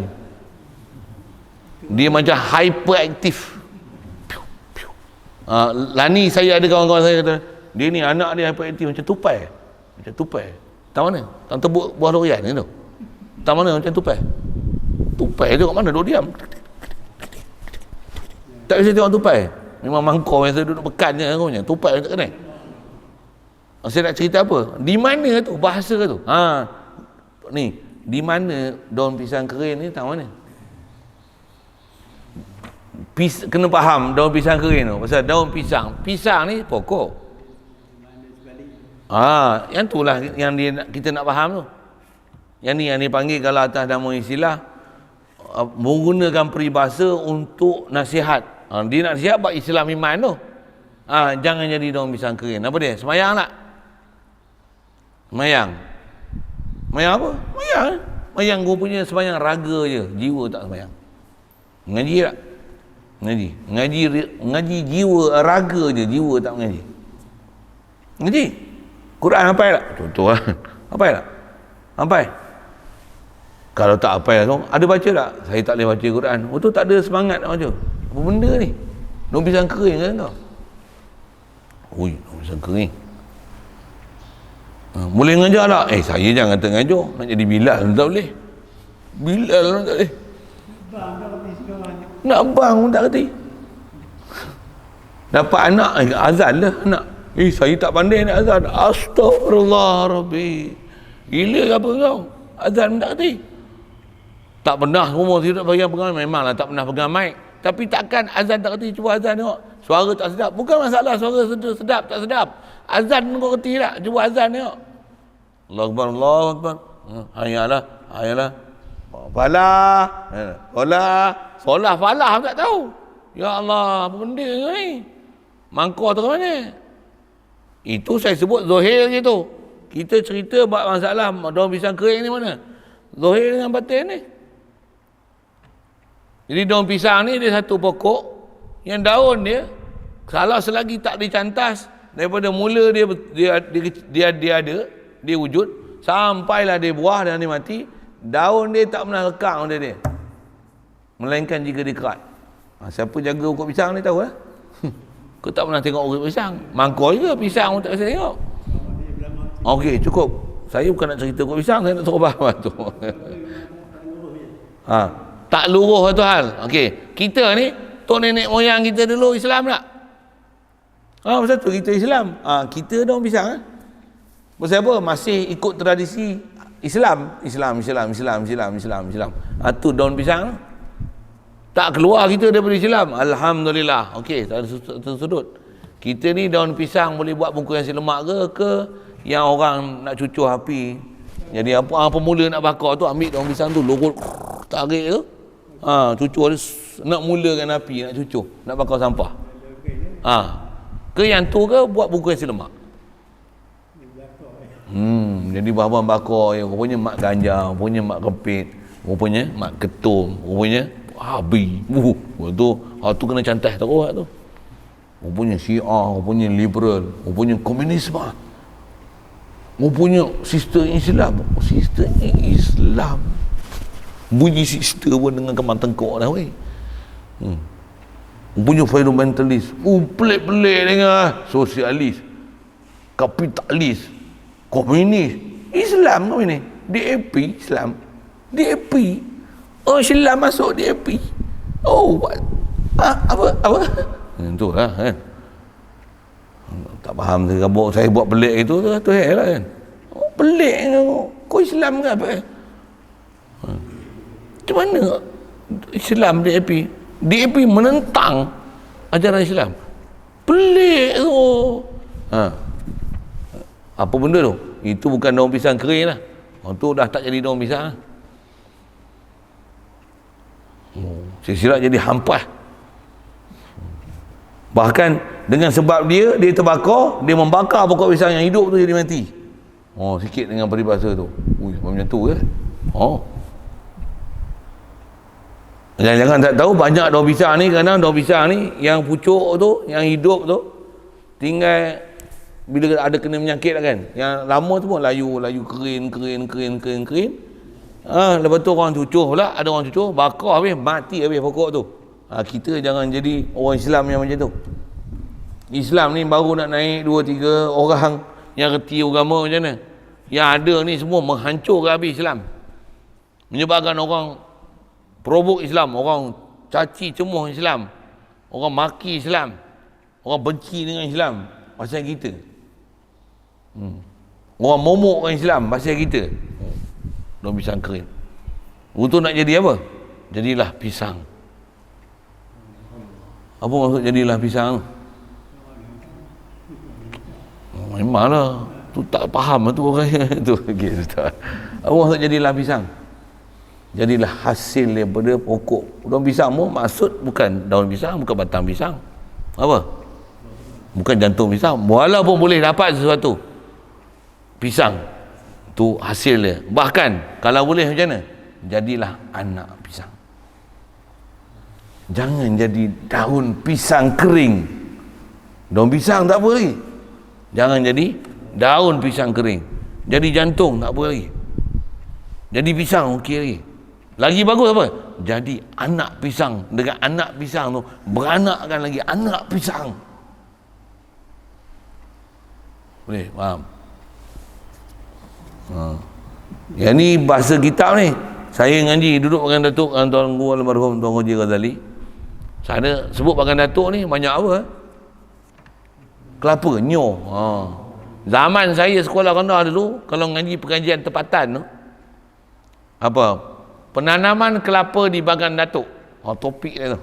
Dia macam hyperaktif. Lani saya ada kawan-kawan saya kata, dia ni anak dia hyperaktif macam tupai. Tak mana? Tak tebuk buah durian ni tu. Tak mana macam tupai. Tupai tu kat mana duduk diam. Tak bisa tengok tupai. Memang mangkau yang saya duduk pekan je aku punya. Tupai tak kena. Saya nak cerita apa? Di mana tu bahasa tu? Ni, di mana daun pisang kering ni, tak mana? Kena faham daun pisang kering tu. Pasal daun pisang ni pokok. Yang tu lah yang kita nak faham tu. Yang ni panggil kalau atas nama istilah menggunakan peribahasa untuk nasihat. Dia nak nasihat buat Islam iman tu. Jangan jadi daun pisang kering. Apa dia? Semayang tak? Semayang apa? Semayang gua punya semayang raga je, jiwa tak semayang. Mengaji tak? Mengaji jiwa raga je, jiwa tak mengaji. Mengaji Quran hafal tak? Contoh kan. Hafal tak? Hafal? Kalau tak hafal tu, ada baca tak? Saya tak boleh baca Quran. Tu tak ada semangat nak baca. Apa benda ni? Daun pisang kering kan kau? Daun pisang kering. Boleh ngajar tak? Saya jangan kata ngajar. Nak jadi Bilal tak boleh. Bilal tak boleh. Nak bang pun tak kerti. Dapat anak, azan lah anak. Saya tak pandai nak azan. Astaghfirullah Rabbi. Gila apa kau? Azan pun tak kerti. Tak pernah semua tidak pegang pegang. Memanglah tak pernah pegang mic. Tapi takkan azan tak kerti. Cuba azan tengok. Suara tak sedap. Bukan masalah suara sedap tak sedap. Azan kau kerti tak? Cuba azan tengok. Allahu Akbar, Allahu Akbar. Hayalah. Falah. Solah falah tak tahu. Ya Allah, apa benda ni? Mangkuk tu ke mana? Itu saya sebut zahir je tu. Kita cerita buat masalah daun pisang kering ni mana? Zahir dengan batin ni. Jadi daun pisang ni dia satu pokok yang daun dia kalau selagi tak dicantas daripada mula dia ada, dia wujud sampailah dia buah dan dia mati, daun dia tak pernah lekang pada dia. Melainkan jika dia kerat. Siapa jaga pokok pisang ni tahu lah. Kau tak pernah tengok pokok pisang. Mangkuk juga pisang pun tak bisa tengok. Okey, cukup. Saya bukan nak cerita pokok pisang, saya nak suruh faham tu. Tak luruh tu hal. Okey, kita ni tok nenek moyang kita dulu Islam tak? Pasal tu kita Islam. Kita daun pisang. Pasal apa? Masih ikut tradisi Islam. Islam. Tu daun pisang. Tak keluar kita daripada Islam. Alhamdulillah. Okey, tak ada sudut. Kita ni daun pisang boleh buat bungkus nasi lemak ke yang orang nak cucuh api. Jadi apa pemula nak bakar tu ambil daun pisang tu lurut tarik tu. Cucuh dia nak mulakan api, nak cucuh, nak bakar sampah. Ke yang tu ke buat bungkus nasi lemak. Jadi bahan-bahan bakar yang rupanya mak ganja, rupanya mak kepit, rupanya mak ketum, rupanya habis. Tu kena cantas tak kuat tu. Rupanya Syiah, rupanya liberal, rupanya komunisme. Rupanya sistem Islam. Sistem Islam. Bunyi sistem pun dengan kemang tengkok dah weh. Rupanya fundamentalis. Pelik-pelik dengar. Sosialis, kapitalis, komunis, Islam kau ni. DAP Islam. DAP. Islam masuk DAP. Apa? Itu lah kan. Tak faham saya buat pelik itu tu lah kan. Pelik kau Islam ke apa? Macam mana Islam DAP? DAP menentang ajaran Islam. Pelik tu. Apa benda tu? Itu bukan daun pisang kering lah. Tu dah tak jadi daun pisang. Silsilah jadi hampas. Bahkan dengan sebab dia terbakar, dia membakar pokok pisang yang hidup tu jadi mati. Sikit dengan peribahasa tu. Macam tu ke? Jangan tak tahu banyak daun pisang ni, kadang daun pisang ni yang pucuk tu, yang hidup tu tinggal bila ada kena menyakit lah kan. Yang lama tu pun layu kering. Lepas tu orang cucuh pula, ada orang cucuh bakar habis, mati habis pokok tu. Kita jangan jadi orang Islam yang macam tu. Islam ni baru nak naik 2-3 orang yang reti agama macam mana. Yang ada ni semua menghancurkan habis Islam. Menyebabkan orang perobok Islam, orang caci cemuh Islam, orang maki Islam, orang benci dengan Islam pasal kita. Orang momokkan Islam pasal kita. Daun pisang kering. Untuk nak jadi apa? Jadilah pisang. Apa maksud jadilah pisang? Memanglah tu tak faham tu orang tu. Okey, Ustaz. Apa maksud jadilah pisang? Jadilah hasil daripada pokok. Daun pisang pun maksud bukan daun pisang, bukan batang pisang. Apa? Bukan jantung pisang. Walaupun boleh dapat sesuatu pisang, tu hasil dia. Bahkan kalau boleh macam mana? Jadilah anak pisang. Jangan jadi daun pisang kering. Daun pisang tak apa lagi. Jangan jadi daun pisang kering. Jadi jantung tak apa lagi. Jadi pisang okey lagi. Lagi bagus apa? Jadi anak pisang. Dengan anak pisang tu beranakkan lagi anak pisang. Boleh faham? Yang ni bahasa kitab ni. Saya ngaji duduk dengan Datuk Tuan Guru Almarhum Tuan Haji Ghazali. Sana sebut makan Datuk ni banyak apa? Kelapa, nyoh. Zaman saya sekolah rendah dulu, kalau ngaji pengajian tempatan tu, apa? Penanaman kelapa di Bagan Datuk. Topik dia tu.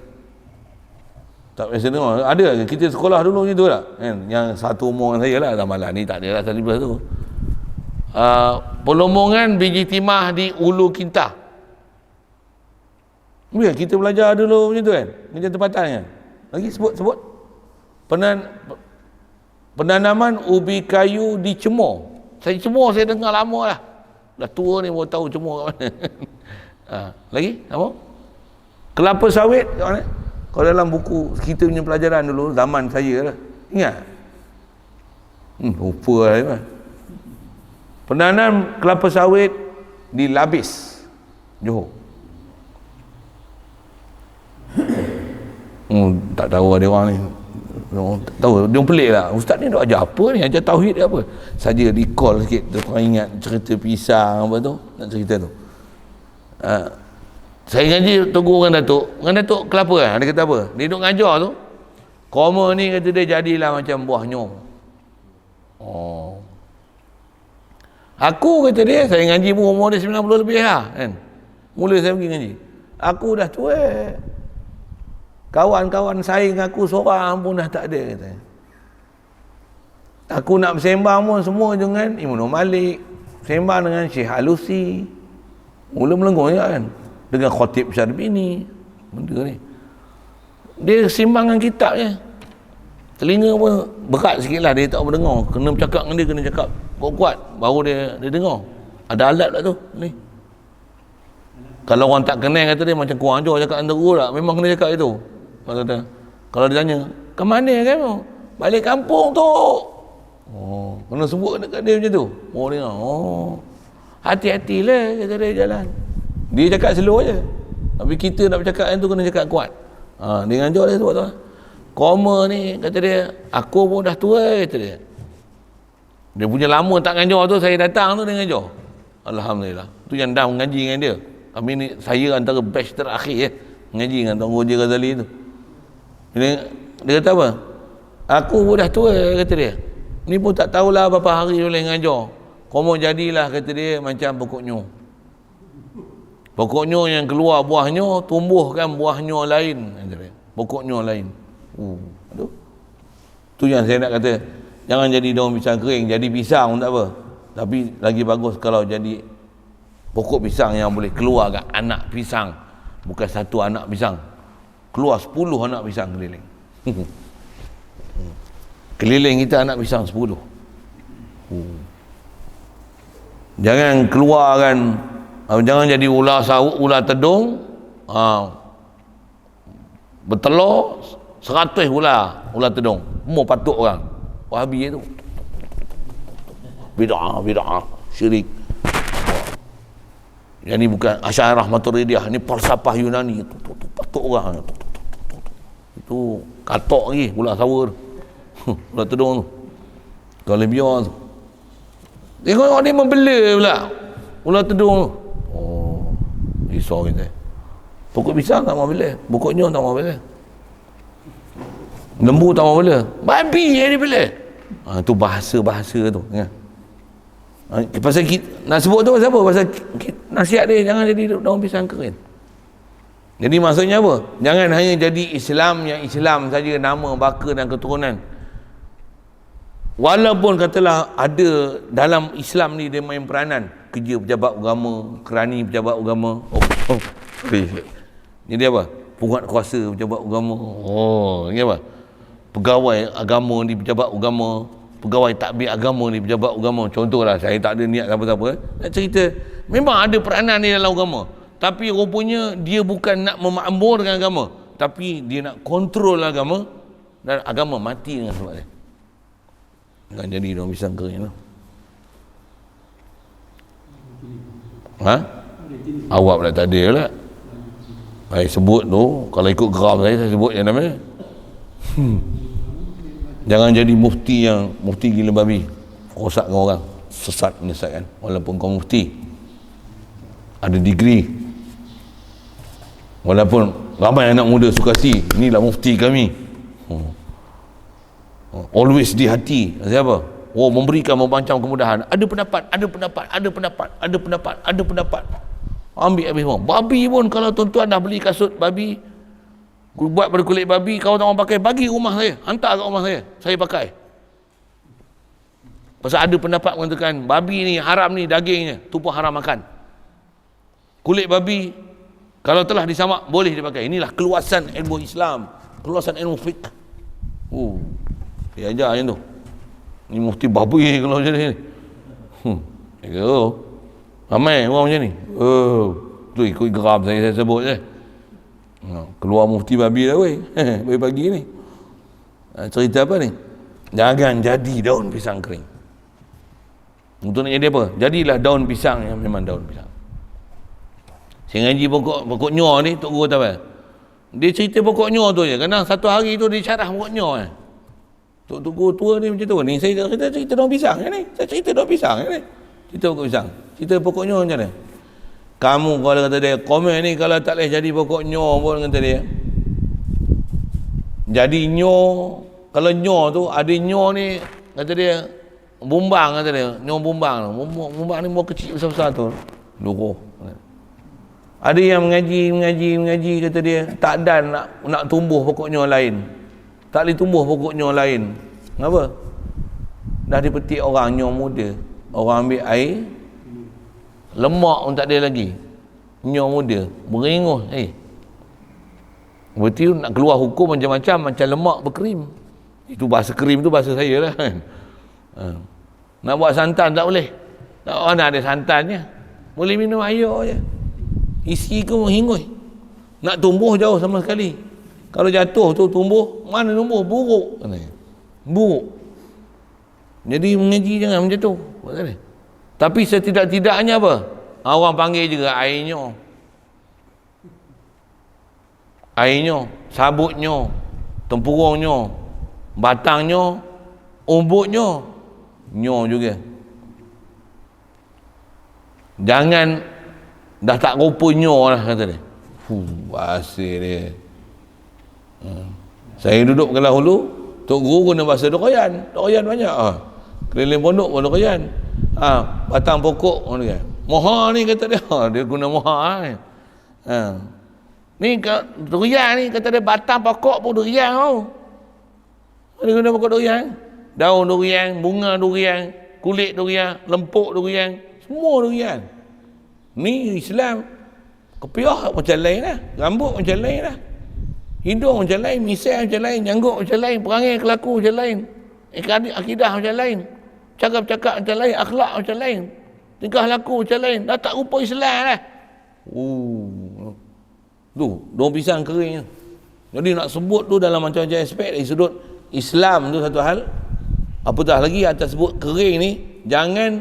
Tak biasa dengar. Ada kita sekolah dulu macam tu tak? Kan? Yang satu umur dengan saya lah, Zamalah ni tak ada lah salibas tu. Pelomongan biji timah di Ulu Kintah. Ya, kita belajar dulu macam tu kan, macam tempatan kan. Lagi sebut. Penanaman ubi kayu di Cemor. Saya dengar lama lah. Dah tua ni baru tahu Cemor kat mana. Lagi apa? Kelapa sawit kat mana? Kalau dalam buku kita punya pelajaran dulu zaman saya lah. Ingat? Lupa lah. Penanam kelapa sawit di Labis, Johor. Tak tahu ada orang ni. Tak tahu, dia pelik lah. Ustaz ni nak ajar apa ni? Ajar tauhid ke apa? Saja recall sikit, terus ingat cerita pisang apa tu, nak cerita tu. Saya ngaji tunggu orang Datuk kelapa kan? Dia kata apa? Dia duduk ngajar tu, koma ni kata dia jadilah macam buah nyom. Aku kata dia, saya ngaji pun umur dia 90 lebih lah kan. Mula saya pergi ngaji. Aku dah tua. Kawan-kawan saing aku seorang pun dah tak ada kata. Aku nak bersembang pun semua dengan Imam Malik, sembang dengan Syekh Alusi. Mula melenggung juga kan. Dengan Khatib Syarbini. Benda ni. Dia sembang dengan kitab je. Telinga pun berat sikit lah, dia tak boleh dengar. Kena bercakap dengan dia, kena cakap kuat-kuat baru dia dengar. Ada alat lah tu ni. Kalau orang tak kenal kata dia macam kurang ajar cakap antara lah. Memang kena cakap itu. Kata, kalau dia tanya, ke mana kamu? Balik kampung tu. Kena sebut dekat dia macam tu. Dia hati-hatilah kata dia jalan. Dia cakap slow je. Tapi kita nak bercakap yang tu kena cakap kuat. Dia ngajar dia sebut tu. Koma ni kata dia, aku pun dah tua kata dia. Dia punya lama tak ngajar tu, saya datang tu dia ngajar. Alhamdulillah. Tu yang dah mengaji dengan dia. Kami ni, saya antara batch terakhir mengaji dengan Tuan Roger Ghazali tu. Dia kata apa? Aku pun dah tua kata dia. Ni pun tak tahulah berapa hari boleh ngajar. Koma jadilah kata dia macam pokok nyo. Pokok nyo yang keluar buahnya, tumbuhkan buahnya lain kata dia. Pokok nyo lain. Aduh. Tu yang saya nak kata, jangan jadi daun pisang kering, jadi pisang pun tak apa. Tapi lagi bagus kalau jadi pokok pisang yang boleh keluarkan anak pisang. Bukan satu anak pisang. Keluar 10 anak pisang keliling. Keliling kita anak pisang 10. Jangan keluarkan, jangan jadi ular sauk, ular tedung. Bertelur 100 ular tedung. Semua patuk orang. Wahabi tu. Bid'ah, syirik. Yang ni bukan Asy'ariyah Maturidiyah, ni falsafah Yunani. Patuk orang. Itu katok lagi ular sawa tu. Ular tedung tu. Kalau biar tu. Tengok dia membela pula ular tedung tu. Risau kita. Pokok pisang tak mau bela, pokoknya tak mau bela. Lembu tak mau bela, babi yang dia bela. Tu bahasa-bahasa tu kan. Pasal kita, nak sebut tu pasal apa? Pasal nasihat dia jangan jadi daun pisang kering. Jadi maksudnya apa? Jangan hanya jadi Islam yang Islam saja, nama, baka dan keturunan. Walaupun katalah ada dalam Islam ni dia main peranan kerja pejabat agama, kerani pejabat agama. Jadi apa? Pungat kuasa pejabat agama. Ini apa? Pegawai agama di pejabat agama, pegawai takbir agama di pejabat agama. Contohlah, saya tak ada niat apa-apa. Nak cerita, memang ada peranan di dalam agama. Tapi rupanya dia bukan nak memakmurkan agama, tapi dia nak kontrol agama, dan agama mati dengan sebab dia. Jangan jadi daun pisang kering tu. Awak pula tak ada lah. Saya sebut tu, kalau ikut geram saya sebut yang namanya. Jangan jadi mufti gila babi, rosakkan orang, menyesatkan. Walaupun kau mufti, ada degree, walaupun ramai anak muda suka inilah mufti kami. Always di hati. Siapa? Memberikan macam kemudahan. Ada pendapat. Ambil habis semua. Babi pun, kalau tuan-tuan dah beli kasut babi, buat pada kulit babi, kau tak mau pakai, bagi rumah saya, hantar kat rumah saya pakai. Pasal ada pendapat mengatakan babi ni haram ni dagingnya, tu pun haram makan. Kulit babi kalau telah disamak boleh dipakai. Inilah keluasan ilmu Islam. kelulusan ilmu fiqh. Dia ajar macam tu. Ni mufti babi kalau macam ni. Ramai orang macam ni. Tu ikut geram saya sebut je. Keluar mufti babi dah weh. Pagi-pagi ni. Cerita apa ni? Jangan jadi daun pisang kering. Untuk nak jadi apa? Jadilah daun pisang yang memang daun pisang. Saya ngaji pokok nyor ni, Tok Guru tahu apa? Dia cerita pokok nyor tu je. Kadang satu hari tu dia syarah pokok nyor. Tok Guru tua ni macam tu ni. Saya cerita daun pisang ni. Saya cerita daun pisang ni. Cerita pokok pisang. Cerita pokok nyor macam mana? Kamu kalau kata dia, komen ni kalau tak boleh jadi pokok nyor pun kata dia. Jadi nyor, kalau nyor tu ada nyor ni kata dia bumbang kata dia, nyor bumbang tu. Bumbang ni buah kecil besar-besar tu. Luruh. Ada yang mengaji kata dia tak dan nak tumbuh pokok nyor lain. Tak boleh tumbuh pokok nyor lain. Kenapa? Dah dipetik orang nyor muda. Orang ambil air lemak pun tak ada lagi. Nyor muda beringus. Berarti nak keluar hukum macam-macam, macam lemak berkrim. Itu bahasa krim tu bahasa saya lah kan. Nak buat santan tak boleh. Nak ada santannya. Boleh minum air je. Isi ke menghingus. Nak tumbuh jauh sama sekali. Kalau jatuh tu tumbuh, mana tumbuh? Buruk. Buruk. Jadi mengaji jangan macam tu. Tapi setidak-tidaknya apa? Orang panggil juga airnya. Airnya, sabutnya, tempurungnya, batangnya, umbutnya, nyo juga. Jangan dah tak rupa nyo lah kata dia. Bahasa dia. Saya duduk ke Lahulu, Tok Guru guna bahasa Dokoyan. Dokoyan banyak. Keliling pondok pun Dokoyan. Batang pokok pun dia. Moha ni kata dia. Dia guna moha. Ni durian ni kata dia batang pokok pun durian tau. Dia guna pokok durian. Daun durian, bunga durian, kulit durian, lempuk durian, semua durian. Ni Islam. Kepiah macam lain lah, rambut macam lain lah, hidung macam lain, misai macam lain, janggut macam lain, perangai kelaku macam lain, akidah macam lain, cakap-cakap macam lain, akhlak macam lain, tingkah laku macam lain. Dah tak rupa Islam lah. Tu, daun pisang kering. Jadi nak sebut tu dalam macam-macam aspek dari sudut Islam tu satu hal. Apatah lagi atas sebut kering ni, jangan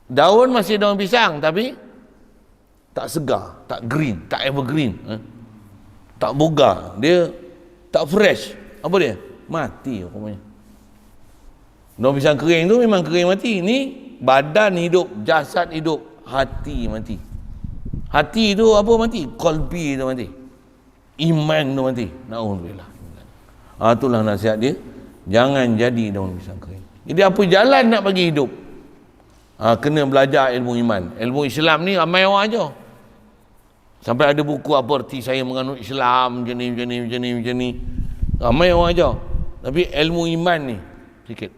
daun masih daun pisang tapi tak segar, tak green, tak evergreen, tak bogar, dia tak fresh. Apa dia? Mati rupanya. Daun pisang kering tu memang kering mati. Ni badan hidup, jasad hidup, hati mati. Hati tu apa mati? Qalbi tu mati. Iman tu mati. Na'udzubillah. Itulah nasihat dia. Jangan jadi daun pisang kering. Jadi apa jalan nak bagi hidup? Kena belajar ilmu iman. Ilmu Islam ni ramai orang aja. Sampai ada buku apa erti saya menganut Islam macam ni. Ramai orang aja. Tapi ilmu iman ni sikit.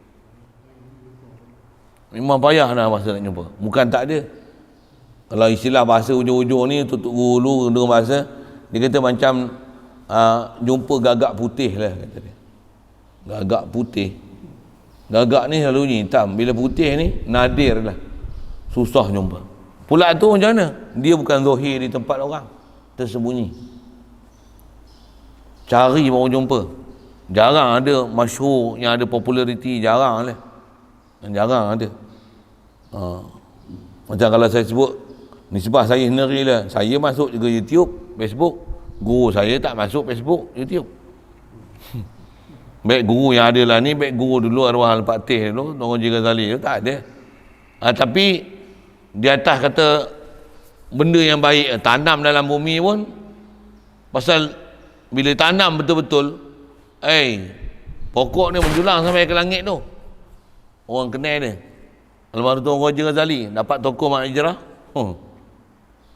Memang payah dah masa nak jumpa. Bukan tak ada. Kalau istilah bahasa ujung-ujung ni tutup guru dengan bahasa, dia kata macam jumpa gagak putih lah kata dia. Gagak putih. Gagak ni selalunya hitam. Bila putih ni nadir lah. Susah jumpa. Pula tu macam mana? Dia bukan zahir di tempat orang. Tersembunyi. Cari baru jumpa. Jarang ada masyhur yang ada populariti. Jarang lah. Jarang ada. Macam kalau saya sebut nisbah saya sendiri lah. Saya masuk juga YouTube, Facebook. Guru saya tak masuk Facebook, YouTube. Baik guru yang ada lah ni, baik guru dulu arwah Al-Fatih dulu, Tuan Haji Ghazali tu tak ada. Tapi di atas kata benda yang baik, tanam dalam bumi pun, pasal bila tanam betul-betul, pokok ni menjulang sampai ke langit tu. Orang kenal dia. Almarhum Tuan Haji Ghazali dapat tokoh Mak Hijrah.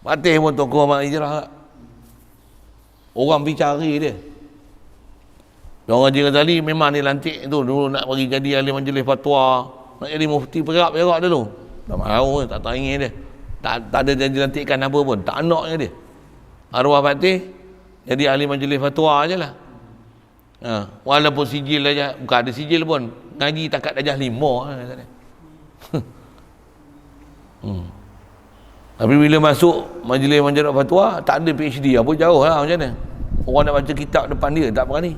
Fatih pun tokoh Mak Hijrah. Orang pergi cari dia. Tuan Haji Ghazali memang dilantik tu dulu nak bagi jadi ahli majlis fatwa, nak jadi mufti Perak dulu. Tak mahu, tak teringin dia. Tak ada jadi lantikan apa pun, tak naknya dia. Arwah Fatih jadi ahli majlis fatwa je lah. Walaupun sijil aja, bukan ada sijil pun, ngaji takat darjah 5 Tapi bila masuk majlis menjarat fatwa, tak ada PhD, apa jauh lah macam mana. Orang nak baca kitab depan dia, tak berani.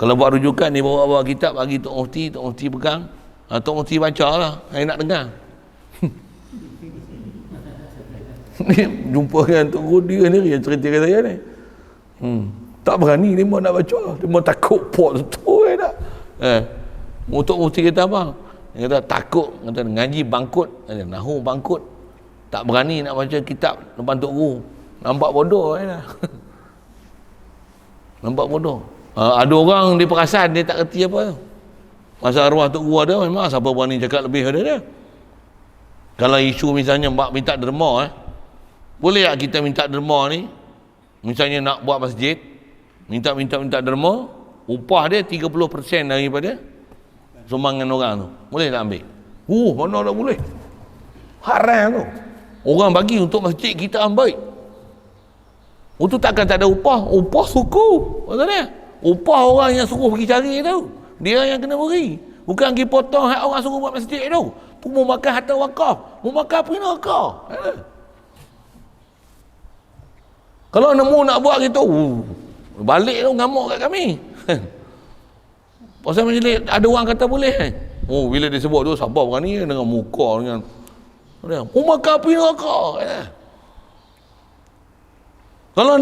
Kalau buat rujukan, dia bawa kitab, bagi Tok Mufti pegang, Tok Mufti baca lah, saya nak dengar. Ni jumpa dengan Tok Guru dia ni yang cerita saya ni. Tak berani, dia mau nak baca, dia mau takut pot tu tak. Tok Mufti kata apa? Dia kata takut, kata ngaji bangkut, nahu bangkut, tak berani nak baca kitab depan Tok Guru. Nampak bodoh lah. Nampak bodoh. Ada orang dia perasan dia tak kerti apa. Masa arwah Tok Guru ada, memang siapa berani cakap lebih ada dia. Kalau isu misalnya mak minta derma, boleh tak kita minta derma ni, misalnya nak buat masjid, minta derma, upah dia 30% daripada sumbangan orang tu, boleh tak ambil? Mana tak boleh, haram tu. Orang bagi untuk masjid, kita ambil. Itu takkan tak ada upah suku, betul tak? Upah orang yang suruh pergi cari tu, dia yang kena beri, bukan pergi potong hak orang suruh buat masjid tu. Mau makan harta wakaf, mau makan pergi neraka. Kalau nemu nak buat gitu, balik tu ngamuk kat kami. Pasal majlis ada orang kata boleh. Bila dia sebut tu, sabar berani dengan muka dengan mau makan pergi neraka. Kalau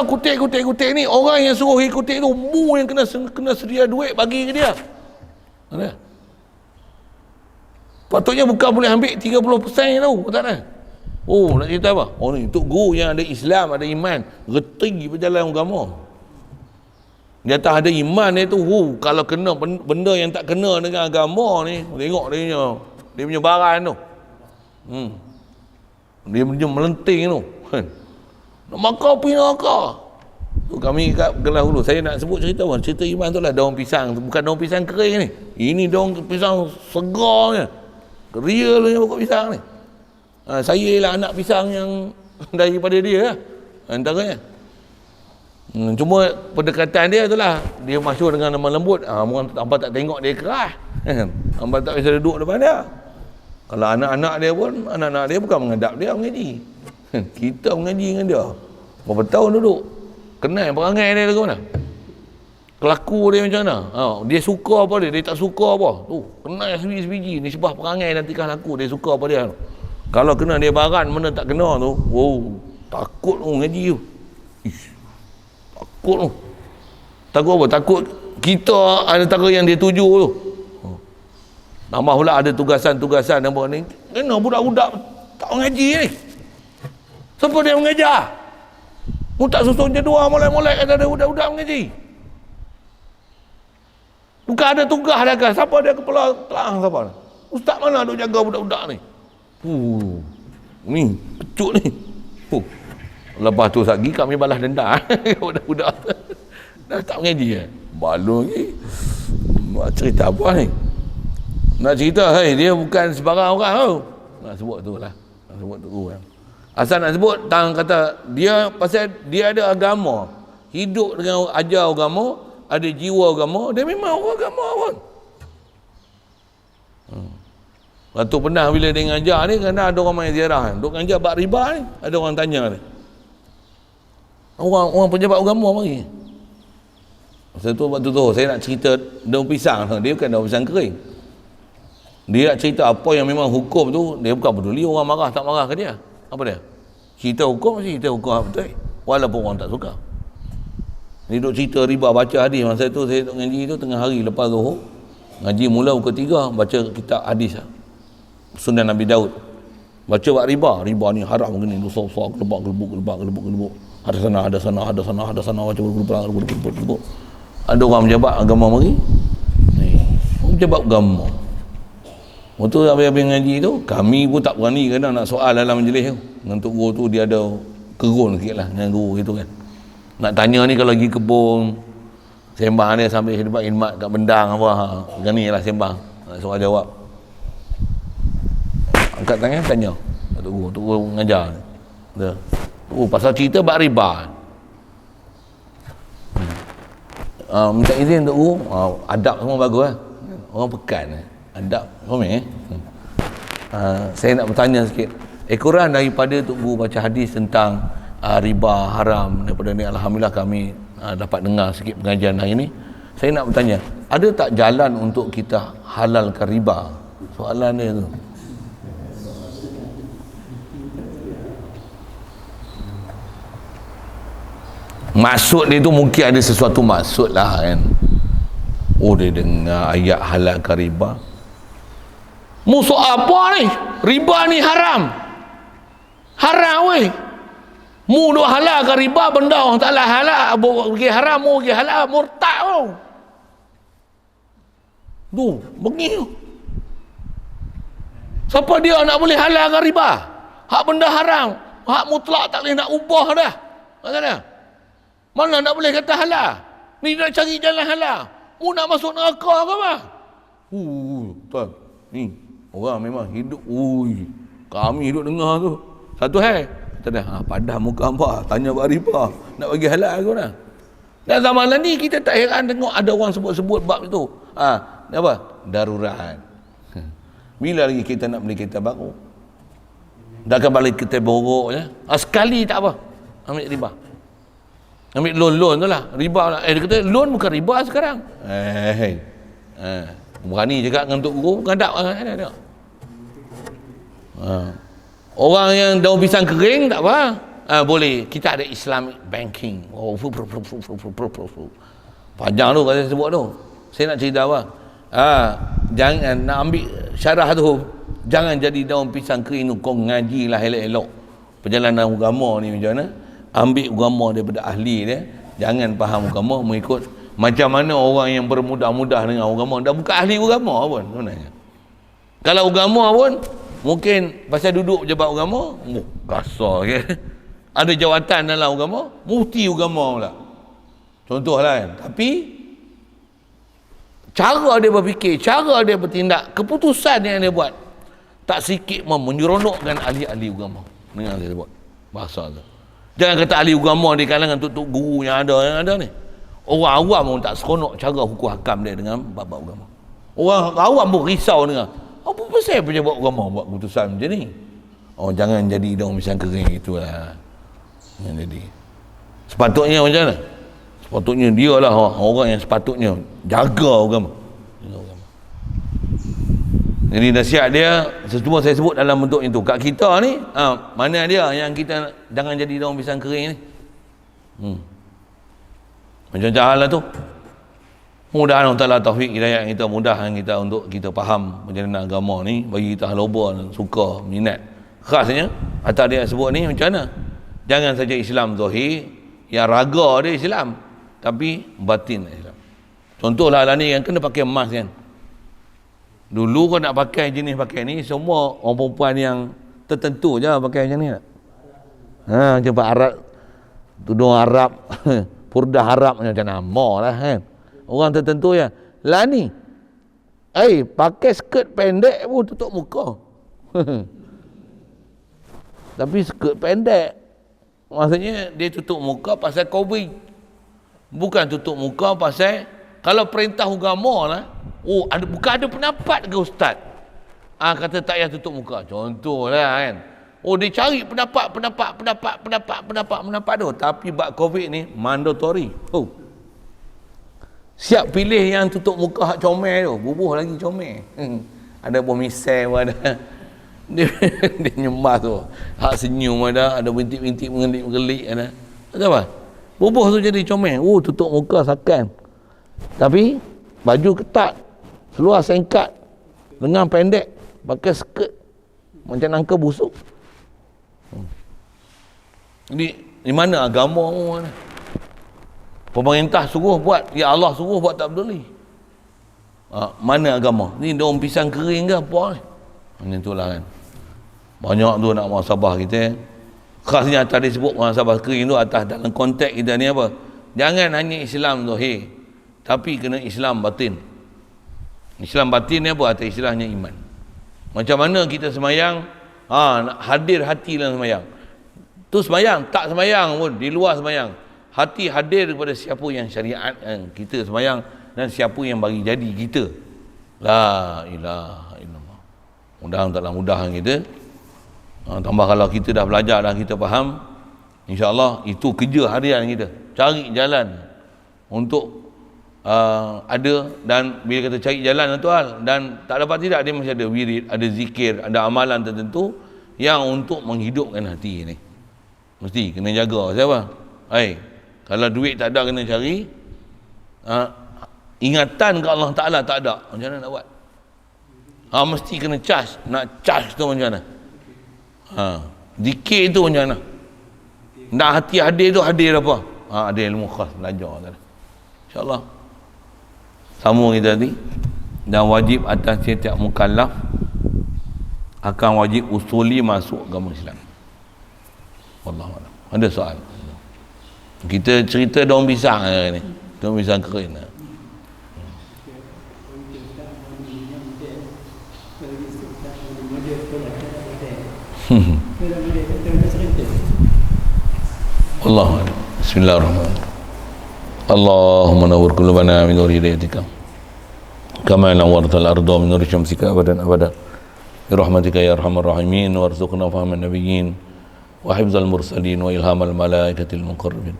kutik ni, orang yang suruh kutik tu, mu yang kena sedia duit bagi ke dia. Patutnya bukan boleh ambil 30% tu, tak ada. Nak cerita apa? Ni Tok Guru yang ada Islam, ada iman, reti berjalan agama. Di atas ada iman dia tu, kalau kena benda yang tak kena dengan agama ni, tengok dia punya baran tu. Dia punya melenting tu. Nak makan pergi neraka. Kami kat Kelas Hulu, saya nak sebut cerita apa? Cerita iman tu lah daun pisang, bukan daun pisang kering ni. Ini daun pisang segarnya. Realnya pokok pisang ni. Saya ialah anak pisang yang daripada dia lah, antaranya. Cuma pendekatan dia tu lah, dia masyhur dengan nama lembut. Hampa tak tengok dia keras, hampa tak bisa duduk depan dia. Kalau anak-anak dia bukan menghadap dia mengaji. Kita mengaji dengan dia berapa tahun duduk, kenal perangai dia ke mana, kelaku dia macam mana, dia suka apa dia tak suka apa tu, kenal sebiji-sebiji nisbah perangai dan tingkah laku dia suka apa dia. Kalau kena dia baran, mana tak kena tu, takut tu ngaji tu. Takut tu. Takut apa? Takut kita antara yang dia tuju tu. Tambah pula ada tugasan-tugasan apa ni, kena budak-budak tak ngaji ni. Siapa dia mengajar? Mu tak susun jadual molek-molek kata ada budak-budak mengaji. Bukan ada tugas dah kan? Siapa dia kepala telang siapa? Ustaz mana duk jaga budak-budak ni? Ni pecut ni. Lepas tu lagi kami balas dendam. Budak-budak dah tak mengaji balung lagi. Nak cerita apa ni? Nak cerita dia bukan sebarang orang tau. Nak sebut tu lah. Nak sebut tu orang. Asal nak sebut, tang kata dia pasal dia ada agama, hidup dengan ajar agama, ada jiwa agama, dia memang orang agama pun. Waktu pernah bila dia ngajar ni, kerana ada orang main ziarah, duk ngajar bab riba ni, ada orang tanya ni. Orang pejabat agama mari. Masa tu waktu tu saya nak cerita daun pisang, dia bukan daun pisang kering. Dia nak cerita apa yang memang hukum tu, dia bukan peduli orang marah tak marah ke dia. Apa dia? Cerita hukum mesti cerita hukum betul. Walaupun orang tak suka. Ni duk cerita riba, baca hadis. Masa tu saya duk ngaji tu tengah hari lepas Zuhur. Ngaji mula pukul 3, baca kitab hadis Sunan Nabi Daud. Baca bab riba. Riba ni haram begini, dosa besar, gelebak. Ada sana baca gelebak. Ada orang pejabat agama mari. Ni, orang pejabat agama. Waktu habis-habis ngaji tu, kami pun tak berani kadang nak soal dalam majlis tu. Dengan Tok Guru tu dia ada kerun sikit lah dengan guru gitu kan. Nak tanya ni kalau pergi kebun, sembang dia sambil khidmat kat bendang apa, berani lah sembang, nak soal jawab. Angkat tangan tanya Tok Guru ngajar. Pasal cerita bab riba. minta izin untuk guru, adab semua bagus lah. Orang pekan adab faham saya nak bertanya sikit, kurang daripada Tok Guru baca hadis tentang riba haram daripada ni, alhamdulillah kami dapat dengar sikit pengajian hari ni. Saya nak bertanya, ada tak jalan untuk kita halalkan riba? Soalan dia tu. Maksud dia tu mungkin ada sesuatu maksud lah kan. Oh, dia dengar ayat halalkan riba. Musuh apa ni? Riba ni haram. Haram weh. Mu duk halalkan riba, benda orang tak halal, pergi haram, mu pergi halal, murtad tu. Tu, begini. Siapa dia nak boleh halalkan riba? Hak benda haram, hak mutlak tak boleh nak ubah dah. Maksudnya, mana nak boleh kata halal? Ni nak cari jalan halal. Mu nak masuk neraka ke apa? Tuan. Ni orang memang hidup. Kami hidup dengar tu. Satu hai. Kata dah, padah muka hangpa, tanya buat riba. Nak bagi halal aku dah. Dan zaman ni kita tak heran tengok ada orang sebut-sebut bab itu. Ni apa? Darurat. Bila lagi kita nak beli kereta baru? Dah akan balik kereta borok je. Sekali tak apa. Ambil riba. Ambil loan tu lah. Riba lah. Dia kata loan bukan riba sekarang. Berani cakap dengan Tok Guru, ngadap. Orang yang daun pisang kering tak apa. Boleh. Kita ada Islamic banking. Panjang tu kata sebut tu. Saya nak cerita apa? Jangan nak ambil syarah tu. Jangan jadi daun pisang kering tu. Kau ngajilah elok-elok. Perjalanan agama ni macam mana? Ambil agama daripada ahli dia. Jangan faham agama mengikut macam mana orang yang bermudah-mudah dengan agama. Dah bukan ahli agama pun sebenarnya. Kalau agama pun mungkin pasal duduk pejabat agama, kasar ke. Ada jawatan dalam agama, mufti agama pula. Contohlah kan. Tapi cara dia berfikir, cara dia bertindak, keputusan yang dia buat tak sikit menyeronokkan ahli-ahli agama. Dengar saya sebut bahasa tu. Jangan kata ahli agama di kalangan tok guru yang ada ni. Orang awam pun tak seronok cara hukum hakam dia dengan bab agama. Orang awam pun risau dengar. Apa pasal pejabat agama buat keputusan macam ni? Jangan jadi daun pisang kering itulah. Yang jadi. Sepatutnya macam mana? Sepatutnya dia lah orang yang sepatutnya jaga agama. Jadi nasihat dia semua saya sebut dalam bentuk itu. Kat kita ni, mana dia yang kita jangan jadi daun pisang kering ni? Macam-macam hal lah tu. Mudah-mudahan Allah Ta'ala taufik hidayah kita, mudahkan kita untuk kita faham perjalanan agama ni, bagi kita loba, suka, minat. Khasnya atas dia sebut ni macam mana? Jangan saja Islam zahir, yang raga dia Islam, tapi batin Islam. Contohlah lah ni yang kena pakai emas kan. Dulu kau nak pakai jenis pakai ni, semua orang perempuan yang tertentu je pakai macam ni tak? Macam Arab, tudung Arab, purdah Arab macam nama lah kan. Orang tertentu ya. Lah ni, pakai skirt pendek pun tutup muka. Tapi skirt pendek, maksudnya dia tutup muka pasal COVID. Bukan tutup muka pasal, kalau perintah agama lah, bukan ada pendapat ke ustaz? Kata tak payah tutup muka. Contohlah kan. Dia cari pendapat tu. Tapi bab COVID ni mandatory. Siap pilih yang tutup muka hak comel tu. Bubuh lagi comel. Ada pemisai pun ada. Dia nyembah tu. Hak senyum ada bintik-bintik mengelik-mengelik ada. Macam apa? Bubuh tu jadi comel. Tutup muka sakan. Tapi baju ketat, seluar singkat, lengan pendek, pakai skirt macam nangka busuk. Jadi di mana agama mana? Pemerintah suruh buat, ya Allah suruh buat tak peduli. Mana agama? Ni daun pisang kering ke apa ni? Macam itulah kan. Banyak tu nak muhasabah kita. Khasnya tadi sebut muhasabah kering tu atas dalam konteks kita ni apa? Jangan hanya Islam zahir, tapi kena Islam batin. Islam batin ni apa? Atas istilahnya iman. Macam mana kita semayang, nak hadir hati dalam semayang. Tu semayang, tak semayang pun, di luar semayang. hati hadir kepada siapa yang syariat kita sembahyang dan siapa yang bagi jadi kita. La ilaha illallah. Mudah-mudahan taklah mudahkan kita. Tambah kalau kita dah belajar dan kita faham, insya-Allah itu kerja harian kita. Cari jalan untuk ada, dan bila kita cari jalan tuan, dan tak dapat tidak, dia mesti ada wirid, ada zikir, ada amalan tertentu yang untuk menghidupkan hati ni. Mesti kena jaga. Siapa? Kalau duit tak ada kena cari. Ingatan ke Allah Ta'ala tak ada, macam mana nak buat? Mesti kena charge. Nak charge tu macam mana? Zikir tu macam mana? Nak hati hadir tu hadir apa? Ada ilmu khas, belajar tak? InsyaAllah sambung kita tadi. Dan wajib atas setiap mukallaf akan wajib usuli masuk agama Islam. Wallahualam. Ada soal? Kita cerita daun pisang hari ni. Daun pisang kering. Wallahualam. Bismillahirrahmanirrahim. Allahumma nawwir qulubana min nuri hidayatika kama nawwartal arda min nuri syamsika abadan abada bi rahmatika ya arhamar rahimin warzuqna fahman nabiyyin wa hifzal mursalin wa ilhamal malaikatil muqarrabin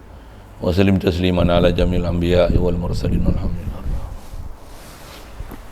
wa sallim tasliman ala jamil anbiya'i wal mursalin walhamdulillah.